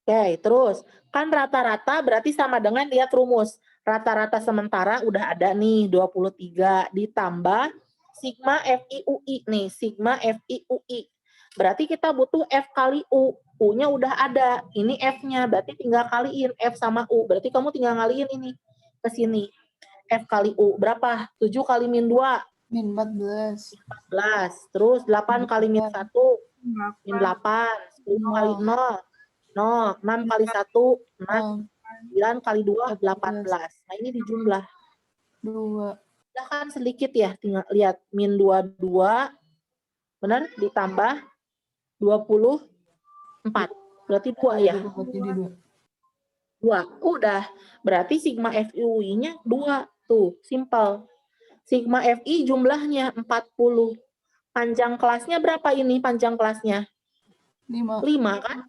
Oke, terus kan rata-rata berarti sama dengan lihat rumus. Rata-rata sementara udah ada nih 23 ditambah sigma FIUI nih, sigma FIUI. Berarti kita butuh F kali U. U-nya udah ada. Ini F-nya, berarti tinggal kaliin F sama U. Berarti kamu tinggal ngaliin ini ke sini. F kali U berapa? 7 kali -2, Min 14. 14. Terus 8 kali -1, min 8. 10 kali 0, 0. 6 kali 1, 6. 9 kali 2, 18. Nah, ini dijumlah. 2. Udah kan sedikit ya, tinggal lihat. -22, benar? Ditambah 24. Berarti 2 ya? Jadi 2. 2. Udah. Berarti sigma FIUI-nya 2. Tuh, simple. Sigma FI jumlahnya 40. Panjang kelasnya berapa ini panjang kelasnya? 5. 5 kan?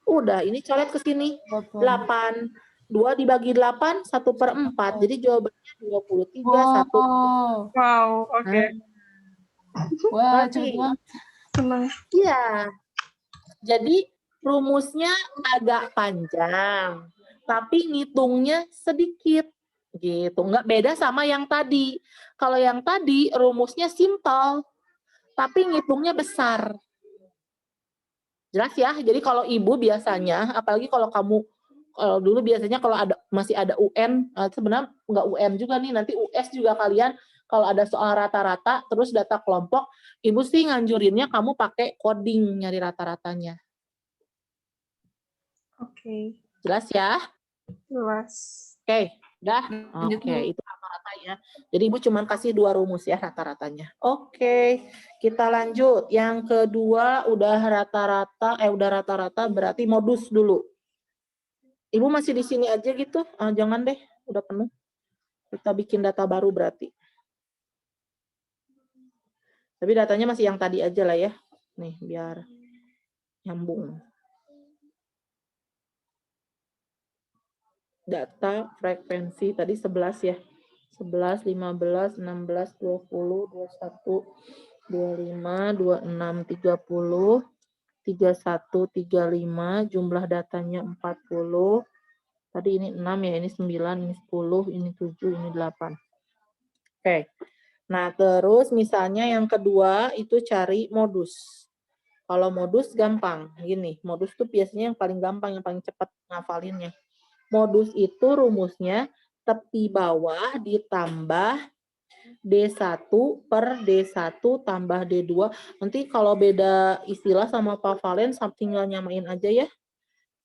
Udah, ini coret ke sini. 8. 8. 2 dibagi 8, 1/4. Jadi jawabannya 23, 1. Wow, oke. Wah, Ngerti? cepet banget. Senang. Iya. Jadi rumusnya agak panjang, tapi ngitungnya sedikit. Gitu. Nggak beda sama yang tadi. Kalau yang tadi rumusnya simpel, tapi ngitungnya besar. Jelas ya? Jadi kalau ibu biasanya, apalagi kalau kamu, kalau dulu biasanya kalau ada masih ada UN, sebenarnya nggak UN juga nih, nanti US juga kalian, kalau ada soal rata-rata, terus data kelompok, ibu sih nganjurinnya kamu pakai coding nyari rata-ratanya. Oke. Jelas ya? Jelas. Oke, udah? Lanjut, Oke, Bu. itu rata-rata ya. Jadi ibu cuma kasih 2 rumus ya rata-ratanya. Oke, kita lanjut. Yang kedua udah rata-rata berarti modus dulu. Ibu masih di sini aja gitu? Jangan deh, udah penuh. Kita bikin data baru berarti. Tapi datanya masih yang tadi aja lah ya. Nih, biar nyambung. Data frekuensi tadi 11 ya. 11, 15, 16, 20, 21, 25, 26, 30, 31, 35, jumlah datanya 40. Tadi ini 6 ya, ini 9, ini 10, ini 7, ini 8. Oke. Nah, terus misalnya yang kedua itu cari modus. Kalau modus gampang, gini, modus tuh biasanya yang paling gampang, yang paling cepat ngafalinnya. Modus itu rumusnya tepi bawah ditambah D1 per D1 tambah D2. Nanti kalau beda istilah sama Pak Valen, tinggal nyamain aja ya.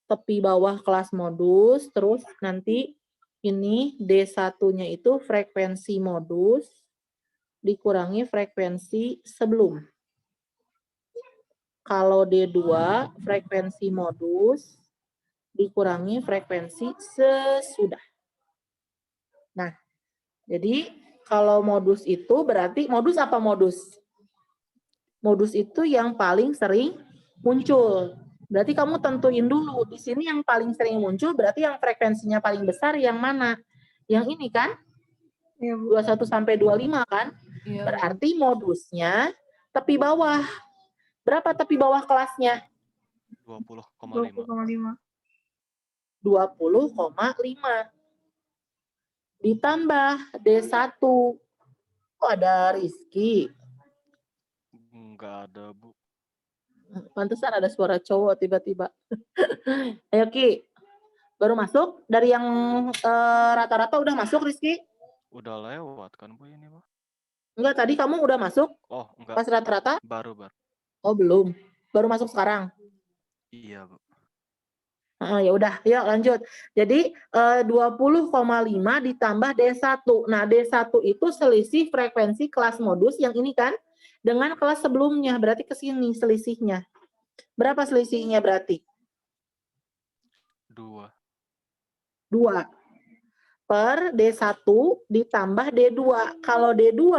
Tepi bawah kelas modus, terus nanti ini D1-nya itu frekuensi modus dikurangi frekuensi sebelum. Kalau D2 frekuensi modus dikurangi frekuensi sesudah. Nah, jadi kalau modus itu berarti modus apa modus? Modus itu yang paling sering muncul. Berarti kamu tentuin dulu di sini yang paling sering muncul berarti yang frekuensinya paling besar yang mana? Yang ini kan? Iya, Bu. 21 sampai 25 kan? Iya. Berarti modusnya tepi bawah. Berapa tepi bawah kelasnya? 20,5. 20,5. Ditambah D1. Kok ada Rizky? Enggak ada, Bu. Pantesan ada suara cowok tiba-tiba. Ayo Ki. Baru masuk? Dari yang rata-rata udah masuk Rizky? Udah lewat kan, Bu, ini, Bu? Enggak, tadi kamu udah masuk? Oh, enggak. Pas rata-rata? Baru. Oh, belum. Baru masuk sekarang? Iya, Bu. Ya udah, yuk lanjut. Jadi 20,5 ditambah D1. Nah, D1 itu selisih frekuensi kelas modus yang ini kan dengan kelas sebelumnya. Berarti ke sini selisihnya. Berapa selisihnya berarti? 2. 2. Per D1 ditambah D2. Kalau D2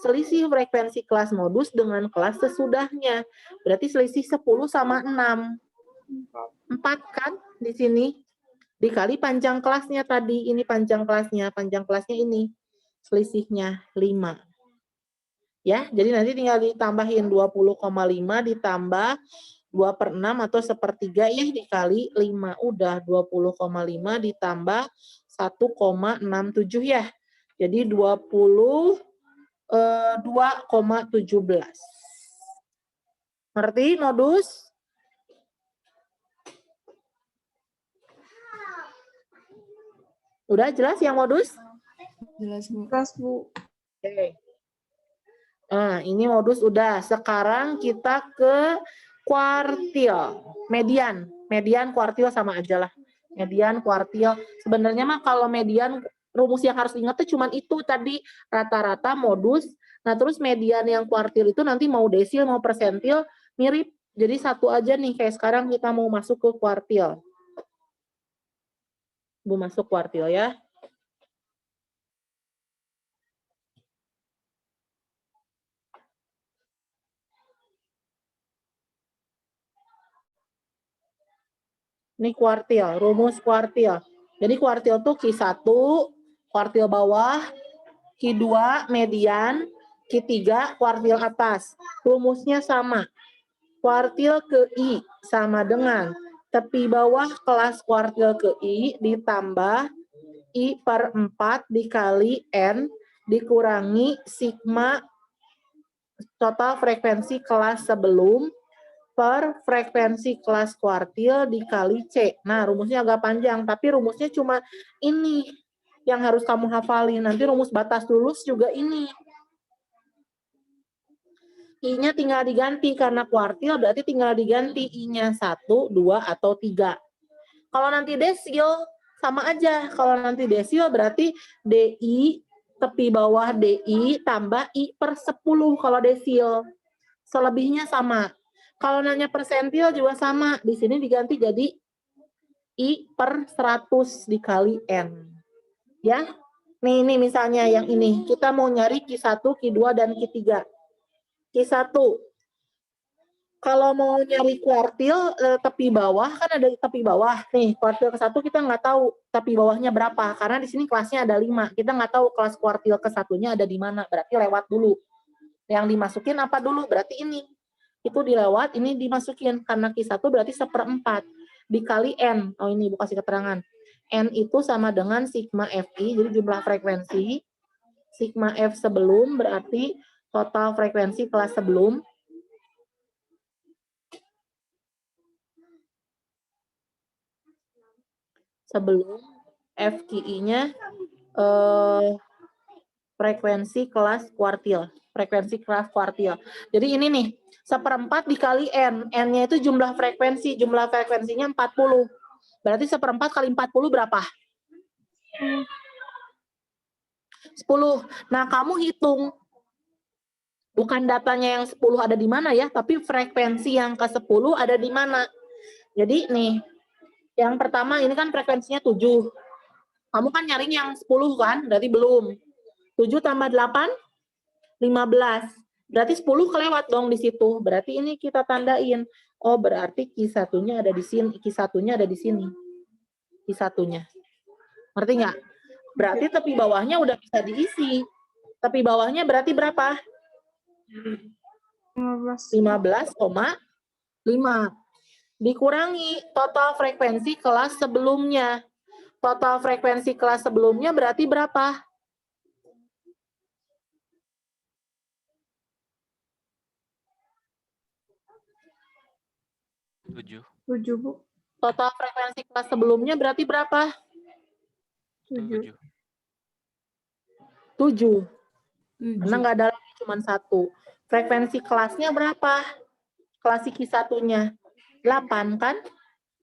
selisih frekuensi kelas modus dengan kelas sesudahnya. Berarti selisih 10 sama 6. 4 kan di sini. Dikali panjang kelasnya tadi. Ini panjang kelasnya. Panjang kelasnya ini. Selisihnya 5. Ya, jadi nanti tinggal ditambahin 20,5 ditambah 2/6 atau 1/3 ya dikali 5. Udah 20,5 ditambah 1,67 ya. Jadi 22,17. Ngerti modus? Udah jelas yang modus? Jelas, Bu. Kelas, Bu. Oke. Nah, ini modus udah. Sekarang kita ke kuartil. Median. Median, kuartil sama aja lah. Median, kuartil. Sebenarnya mah kalau median, rumus yang harus diingat tuh cuman itu tadi. Rata-rata, modus. Nah, terus median yang kuartil itu nanti mau desil, mau persentil, mirip. Jadi satu aja nih. Kayak sekarang kita mau masuk ke kuartil. Bu masuk kuartil ya. Ini kuartil, rumus kuartil. Jadi kuartil tuh Q1, kuartil bawah, Q2, median, Q3, kuartil atas. Rumusnya sama. Kuartil ke I sama dengan tepi bawah kelas kuartil ke I ditambah I/4 dikali N dikurangi sigma total frekuensi kelas sebelum per frekuensi kelas kuartil dikali C. Nah, rumusnya agak panjang, tapi rumusnya cuma ini yang harus kamu hafalin. Nanti rumus batas lulus juga ini. I-nya tinggal diganti, karena kuartil berarti tinggal diganti I-nya 1, 2, atau 3. Kalau nanti desil, sama aja. Kalau nanti desil berarti DI, tepi bawah DI, tambah I/10 kalau desil. Selebihnya sama. Kalau nanya persentil juga sama. Di sini diganti jadi I/100 dikali N. Ya. Nih, ini misalnya yang ini. Kita mau nyari Q1, Q2, dan Q3. Q1. Kalau mau nyari kuartil tepi bawah, kan ada tepi bawah. Nih, kuartil ke-1 kita nggak tahu tepi bawahnya berapa. Karena di sini kelasnya ada 5. Kita nggak tahu kelas kuartil ke-1-nya ada di mana. Berarti lewat dulu. Yang dimasukin apa dulu? Berarti ini. Itu dilewat, ini dimasukin. Karena Q1 berarti 1/4. Dikali N. Oh, ini Ibu kasih keterangan. N itu sama dengan sigma FI, jadi jumlah frekuensi. Sigma F sebelum berarti total frekuensi kelas sebelum. Sebelum FQI-nya frekuensi kelas kuartil. Frekuensi kelas kuartil. Jadi ini nih, 1/4 dikali N. N-nya itu jumlah frekuensi. Jumlah frekuensinya 40. Berarti 1/4 kali 40 berapa? 10. Nah, kamu hitung. Bukan datanya yang 10 ada di mana ya, tapi frekuensi yang ke-10 ada di mana. Jadi nih, yang pertama ini kan frekuensinya 7. Kamu kan nyariin yang 10 kan? Berarti belum. 7 tambah 8, 15. Berarti 10 kelewat dong di situ. Berarti ini kita tandain. Oh, berarti Q1-nya ada di sini. Q1-nya ada di sini. Q1-nya. Ngerti nggak? Berarti tepi bawahnya udah bisa diisi. Tepi bawahnya berarti berapa? 15. 15,5. Dikurangi total frekuensi kelas sebelumnya. Total frekuensi kelas sebelumnya berarti berapa? 7. 7, Bu. Total frekuensi kelas sebelumnya berarti berapa? 7. 7. 7. Karena nggak ada lagi, cuma 1. Frekuensi kelasnya berapa? Kelas Q1-nya 8 kan?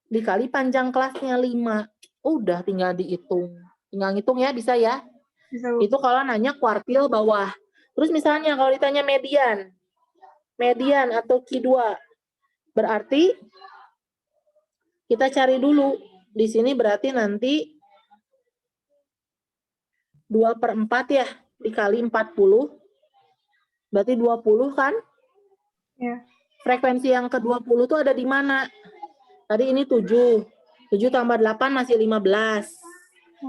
Dikali panjang kelasnya 5. Udah tinggal dihitung. Tinggal ngitung ya, bisa ya? Bisa, Bu. Itu kalau nanya kuartil bawah. Terus misalnya kalau ditanya median. Median atau Q2. Berarti kita cari dulu. Di sini berarti nanti 2/4 ya. Dikali 40. Berarti 20 kan? Ya. Frekuensi yang ke-20 itu ada di mana? Tadi ini 7. 7 tambah 8 masih 15.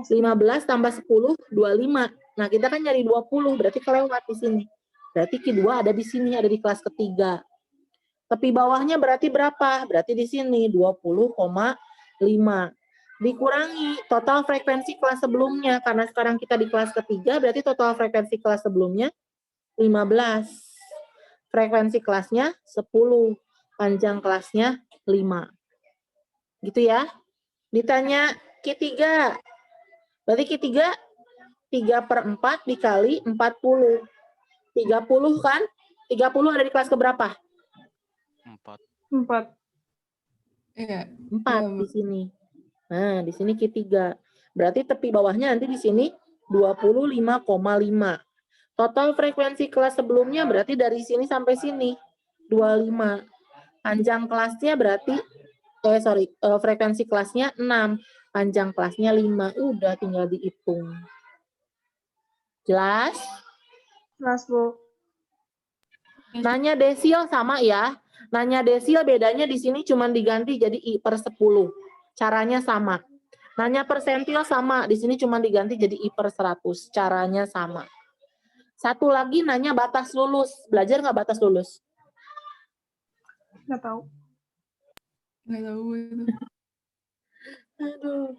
15 tambah 10, 25. Nah, kita kan nyari 20, berarti kelewat di sini. Berarti Q2 ada di sini, ada di kelas ketiga. Tepi bawahnya berarti berapa? Berarti di sini 20,5. Dikurangi total frekuensi kelas sebelumnya. Karena sekarang kita di kelas ketiga, berarti total frekuensi kelas sebelumnya 15. Frekuensi kelasnya 10. Panjang kelasnya 5. Gitu ya. Ditanya Q3. Berarti Q3 3/4 dikali 40. 30 kan? 30 ada di kelas keberapa? 4. 4. Iya. 4 Iya, Bu. di sini. Nah, di sini Q3. Berarti tepi bawahnya nanti di sini 25,5. Total frekuensi kelas sebelumnya berarti dari sini sampai sini 25. Panjang kelasnya berarti frekuensi kelasnya 6. Panjang kelasnya 5. Udah tinggal dihitung. Jelas? Kelas, Bu. Nanya desil sama ya. Nanya desil bedanya di sini cuma diganti jadi I/10. Caranya sama. Nanya persentil sama. Di sini cuma diganti jadi I/100. Caranya sama. Satu lagi nanya batas lulus. Belajar nggak batas lulus? Nggak tahu. Nggak tahu Bu, itu. Aduh.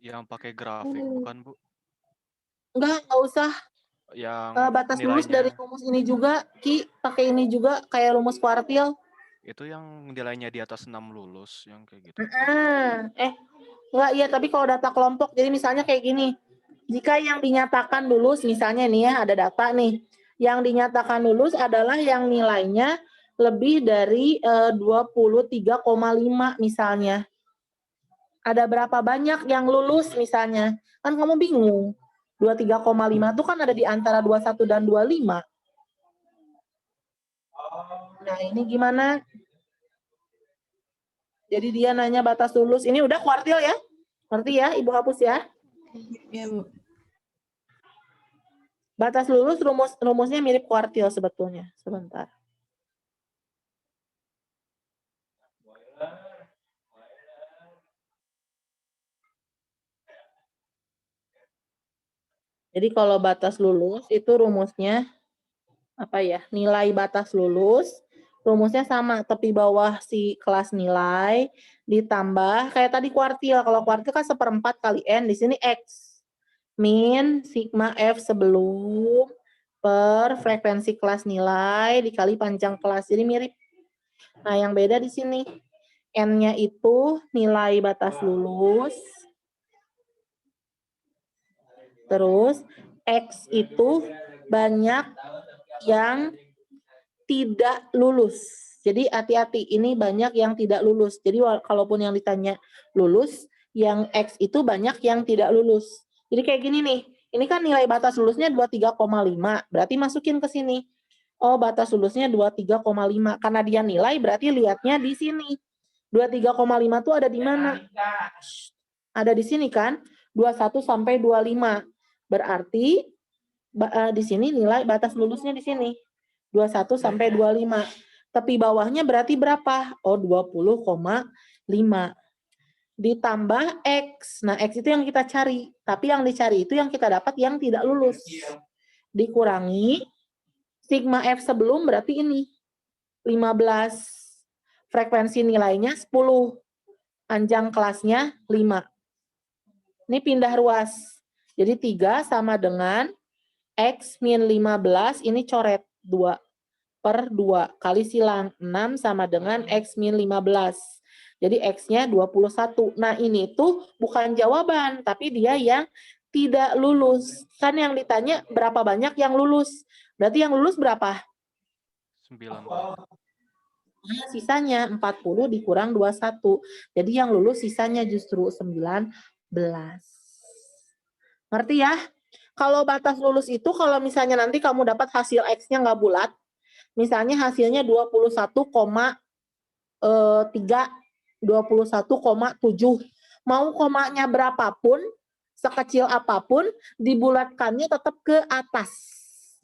Yang pakai grafik bukan, Bu? Nggak usah. Yang Batas lulus dari nilainya rumus ini juga, Ki. Pakai ini juga kayak rumus kuartil. itu yang nilainya di atas 6 lulus yang kayak gitu. Enggak, iya, tapi kalau data kelompok, jadi misalnya kayak gini, jika yang dinyatakan lulus, misalnya nih ya, ada data nih, yang dinyatakan lulus adalah yang nilainya lebih dari 23,5 misalnya. Ada berapa banyak yang lulus misalnya, kan kamu bingung, 23,5 itu kan ada di antara 21 dan 25. Nah, ini gimana? Jadi dia nanya batas lulus. Ini udah kuartil ya? Ngerti ya? Ibu hapus ya. Iya, Bu. Batas lulus rumusnya mirip kuartil sebetulnya. Sebentar. Jadi kalau batas lulus itu rumusnya apa ya? Nilai batas lulus rumusnya sama, tepi bawah si kelas nilai ditambah kayak tadi kuartil. Kalau kuartil kan 1/4 kali N, di sini X. Min sigma F sebelum per frekuensi kelas nilai dikali panjang kelas. Jadi mirip. Nah, yang beda di sini. N-nya itu nilai batas lulus. Terus X itu banyak yang tidak lulus. Jadi hati-hati, ini banyak yang tidak lulus. Jadi kalaupun yang ditanya lulus, yang X itu banyak yang tidak lulus. Jadi kayak gini nih, ini kan nilai batas lulusnya 23,5, berarti masukin ke sini. Oh, batas lulusnya 23,5. Karena dia nilai, berarti lihatnya di sini. 23,5 itu ada di mana? Ada di sini kan? 21 sampai 25. Berarti di sini nilai batas lulusnya di sini. 21 sampai 25. Tepi bawahnya berarti berapa? Oh, 20,5. Ditambah X. Nah, X itu yang kita cari. Tapi yang dicari itu yang kita dapat yang tidak lulus. Dikurangi sigma F sebelum berarti ini. 15. Frekuensi nilainya 10. Panjang kelasnya 5. Ini pindah ruas. Jadi 3 sama dengan X min 15, ini coret 2/2 kali silang 6 sama dengan X min 15. Jadi X-nya 21. Nah, ini tuh bukan jawaban, tapi dia yang tidak lulus. Kan yang ditanya berapa banyak yang lulus. Berarti yang lulus berapa? 9. Nah, sisanya 40 dikurang 21. Jadi yang lulus sisanya justru 19. Ngerti ya? Kalau batas lulus itu kalau misalnya nanti kamu dapat hasil X-nya nggak bulat, misalnya hasilnya 21,3, 21,7. Mau komanya berapapun, sekecil apapun, dibulatkannya tetap ke atas.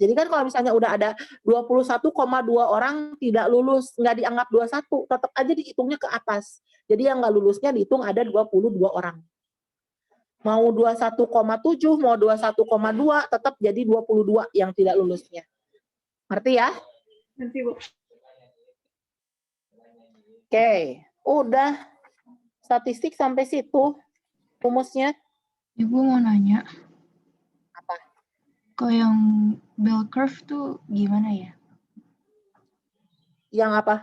Jadi kan kalau misalnya udah ada 21,2 orang tidak lulus, nggak dianggap 21, tetap aja dihitungnya ke atas. Jadi yang nggak lulusnya dihitung ada 22 orang. Mau 21,7, mau 21,2, tetap jadi 22 yang tidak lulusnya. Ngerti ya? Nanti, Bu. Oke, udah statistik sampai situ rumusnya. Ibu mau nanya, Apa? kalau yang bell curve tuh gimana ya? Yang apa?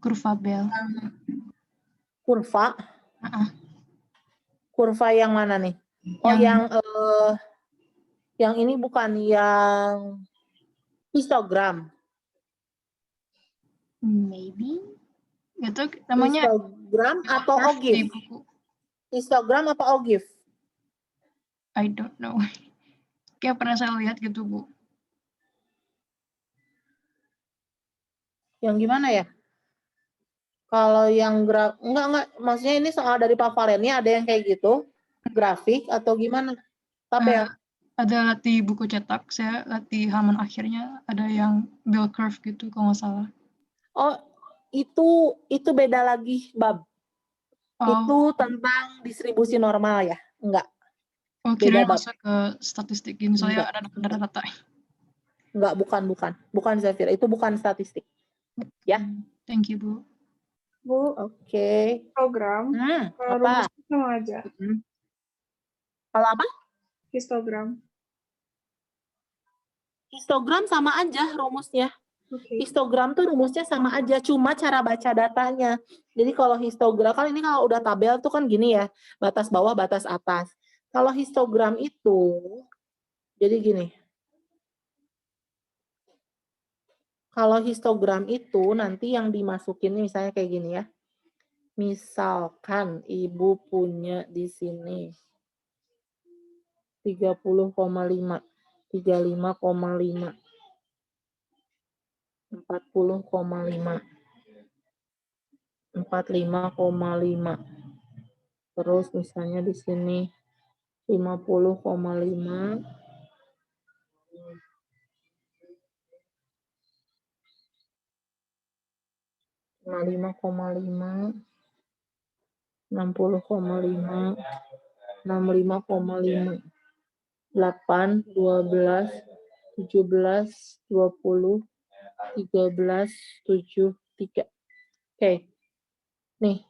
Kurva bell. Kurva. Ah, Kurva yang mana nih? Oh, yang ini bukan, yang histogram. maybe. Itu namanya Histogram atau curve di OGIF? buku. Histogram apa OGIF? I don't know. Kayak pernah saya lihat gitu, Bu. Yang gimana ya? Kalau yang enggak, maksudnya ini soal dari Pak Valeni ada yang kayak gitu, grafik atau gimana? Tabel. Ada lihat di buku cetak, saya lihat di halaman akhirnya ada yang bell curve gitu kalau nggak salah. Oh, itu beda lagi, Bab. Oh, Itu tentang distribusi normal ya? Enggak, kirain beda, Bab. masuk ke statistik gini, soalnya ada data-data. Enggak, bukan Zafira, itu bukan statistik. Ya. Thank you, Bu. Bu, Oke. histogram. Apa? Rumusnya sama aja. Kalau apa? Histogram. Histogram sama aja rumusnya. Oke. Histogram tuh rumusnya sama aja, cuma cara baca datanya. Jadi kalau histogram, kan ini kalau udah tabel tuh kan gini ya, batas bawah, batas atas. Kalau histogram itu, jadi gini. Kalau histogram itu nanti yang dimasukin misalnya kayak gini ya. Misalkan ibu punya di sini 30,5, 35,5, 40,5, 45,5. Terus misalnya di sini 50,5, 55,5, 60,5, 65,5, 8, 12, 17, 20, 13, 7, 3. Oke. Nih,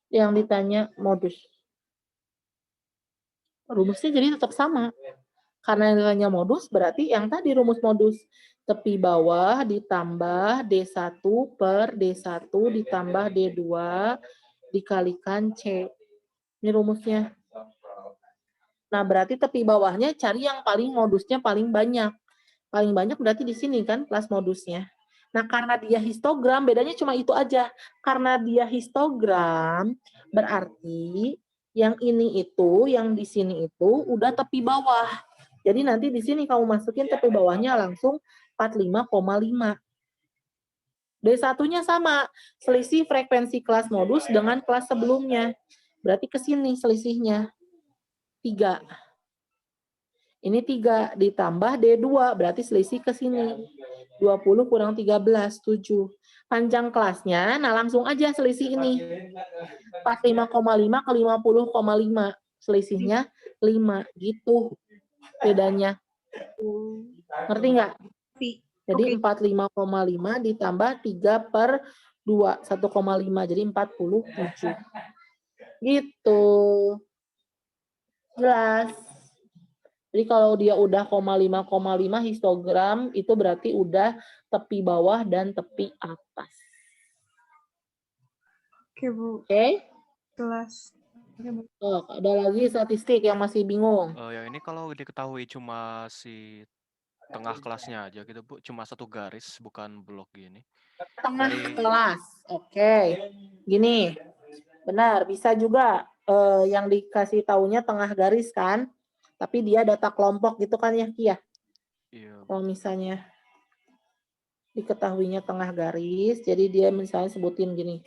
yang ditanya modus. Rumusnya jadi tetap sama. Karena yang ditanya modus, berarti yang tadi rumus modus. Tepi bawah ditambah D1 per D1 ditambah D2 dikalikan C. Ini rumusnya. Nah, berarti tepi bawahnya cari yang paling modusnya paling banyak. Paling banyak berarti di sini kan kelas modusnya. Nah, karena dia histogram, bedanya cuma itu aja. Karena dia histogram, berarti yang ini itu, yang di sini itu udah tepi bawah. Jadi nanti di sini kamu masukin tepi bawahnya langsung 45,5. D1-nya sama, selisih frekuensi kelas modus dengan kelas sebelumnya. Berarti ke sini selisihnya. 3. Ini 3 ditambah D2, berarti selisih ke sini. 20 kurang 13, 7. Panjang kelasnya, nah langsung aja selisih ini. 45,5 ke 50,5. Selisihnya 5, gitu bedanya. Ngerti nggak? Jadi 45,5 ditambah 3 per 2, 1,5. Jadi 47. Gitu. Jelas. Jadi kalau dia udah 0,5,5 histogram, itu berarti udah tepi bawah dan tepi atas. Oke, Bu. Oke? Jelas. Oh, ada lagi statistik yang masih bingung. Ya ini kalau diketahui cuma si tengah kelasnya aja gitu Bu, cuma satu garis bukan blok gini. Tengah Dari kelas. Oke. Gini. Benar, bisa juga yang dikasih taunya tengah garis kan. Tapi dia data kelompok gitu kan ya, Ki ya? iya, Kalau misalnya diketahuinya tengah garis, jadi dia misalnya sebutin gini.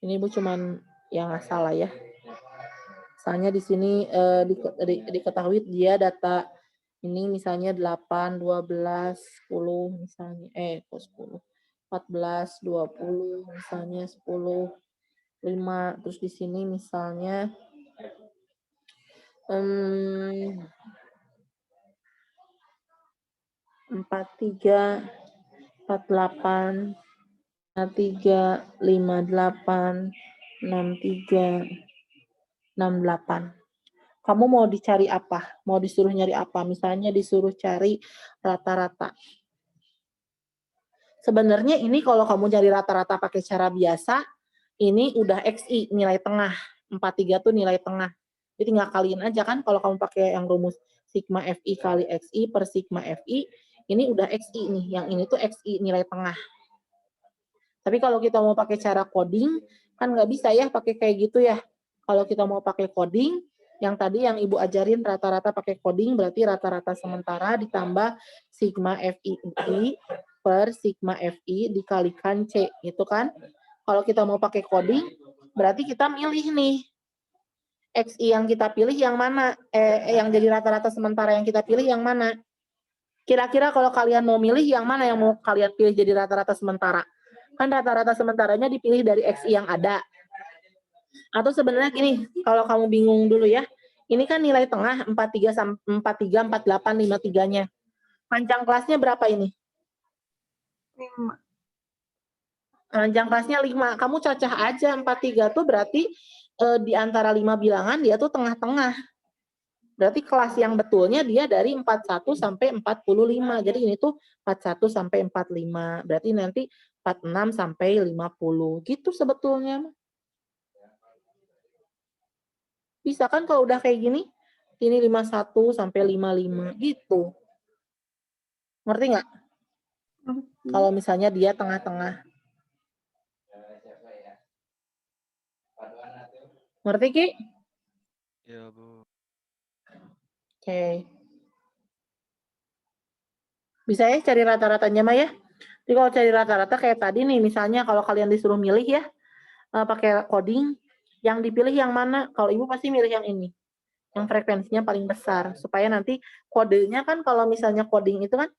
Ini Bu cuman yang asal lah ya. Misalnya di sini diketahui dia data Ini misalnya 8, 12, 10 misalnya. Kok 10? 14, 20 misalnya 10, 5. Terus di sini misalnya 43, 48, 53, 58, 63, 68. Kamu mau dicari apa? Mau disuruh nyari apa? Misalnya disuruh cari rata-rata. Sebenarnya ini kalau kamu cari rata-rata pakai cara biasa, ini udah XI, nilai tengah. 43 tuh nilai tengah. Jadi tinggal kaliin aja kan kalau kamu pakai yang rumus sigma FI kali XI per sigma FI, ini udah XI nih. Yang ini tuh XI, nilai tengah. Tapi kalau kita mau pakai cara coding, kan nggak bisa ya pakai kayak gitu ya. Kalau kita mau pakai coding, yang tadi yang Ibu ajarin rata-rata pakai coding, berarti rata-rata sementara ditambah sigma FI per sigma FI dikalikan C, gitu kan. Kalau kita mau pakai coding, berarti kita milih nih. XI yang kita pilih yang mana? Yang jadi rata-rata sementara yang kita pilih yang mana? Kira-kira kalau kalian mau milih, yang mana yang mau kalian pilih jadi rata-rata sementara? Kan rata-rata sementaranya dipilih dari XI yang ada. Atau sebenarnya gini, kalau kamu bingung dulu ya, ini kan nilai tengah 43, 48, 53-nya. Panjang kelasnya berapa ini? 5. Panjang kelasnya 5. Kamu cocok aja 43 tuh berarti di antara 5 bilangan dia tuh tengah-tengah. Berarti kelas yang betulnya dia dari 41 sampai 45. Jadi ini tuh 41 sampai 45. Berarti nanti 46 sampai 50. Gitu sebetulnya. Bisa kan kalau udah kayak gini? Ini 51 sampai 55 gitu. Ngerti nggak? Kalau misalnya dia tengah-tengah. Ngerti, Ki? Ya, Bu. Oke. Bisa ya cari rata-ratanya mah ya? Jadi kalau cari rata-rata kayak tadi nih, misalnya kalau kalian disuruh milih ya, pakai coding, yang dipilih yang mana? Kalau Ibu pasti milih yang ini. Yang frekuensinya paling besar. Supaya nanti kodenya kan kalau misalnya coding itu kan,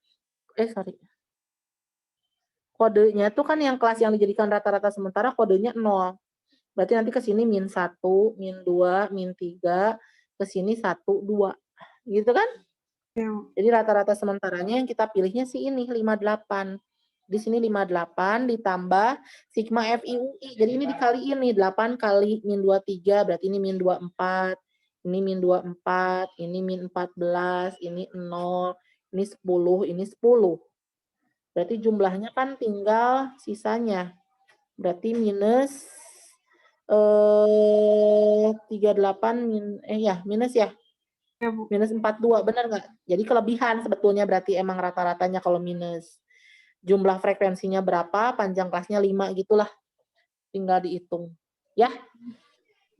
kodenya tuh kan yang kelas yang dijadikan rata-rata sementara kodenya 0. Berarti nanti ke sini -1, -2, -3, ke sini 1, 2. Gitu kan? Ya, Jadi rata-rata sementaranya yang kita pilihnya sih ini 58. Di sini 58 ditambah sigma FIUI. Jadi ini dikaliin nih 8 kali -23 berarti ini -24. Ini -24, ini -14, ini 0, ini 10, ini 10. Berarti jumlahnya kan tinggal sisanya. Berarti minus 38 minus ya. ya Bu. Minus 42, benar nggak? Jadi kelebihan sebetulnya berarti emang rata-ratanya kalau minus. Jumlah frekuensinya berapa, panjang kelasnya 5 gitulah. Tinggal dihitung. Ya,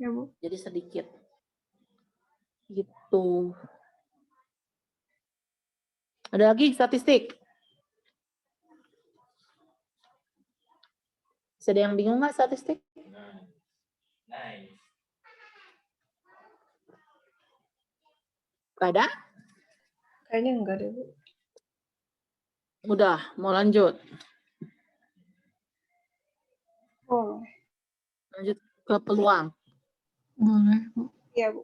Ya Bu. jadi sedikit. Gitu. Ada lagi statistik? Ada yang bingung nggak statistik? Nggak ada? Kayaknya enggak deh Bu. Udah, mau lanjut. Boleh. Lanjut ke peluang. Boleh, Bu. Iya Bu.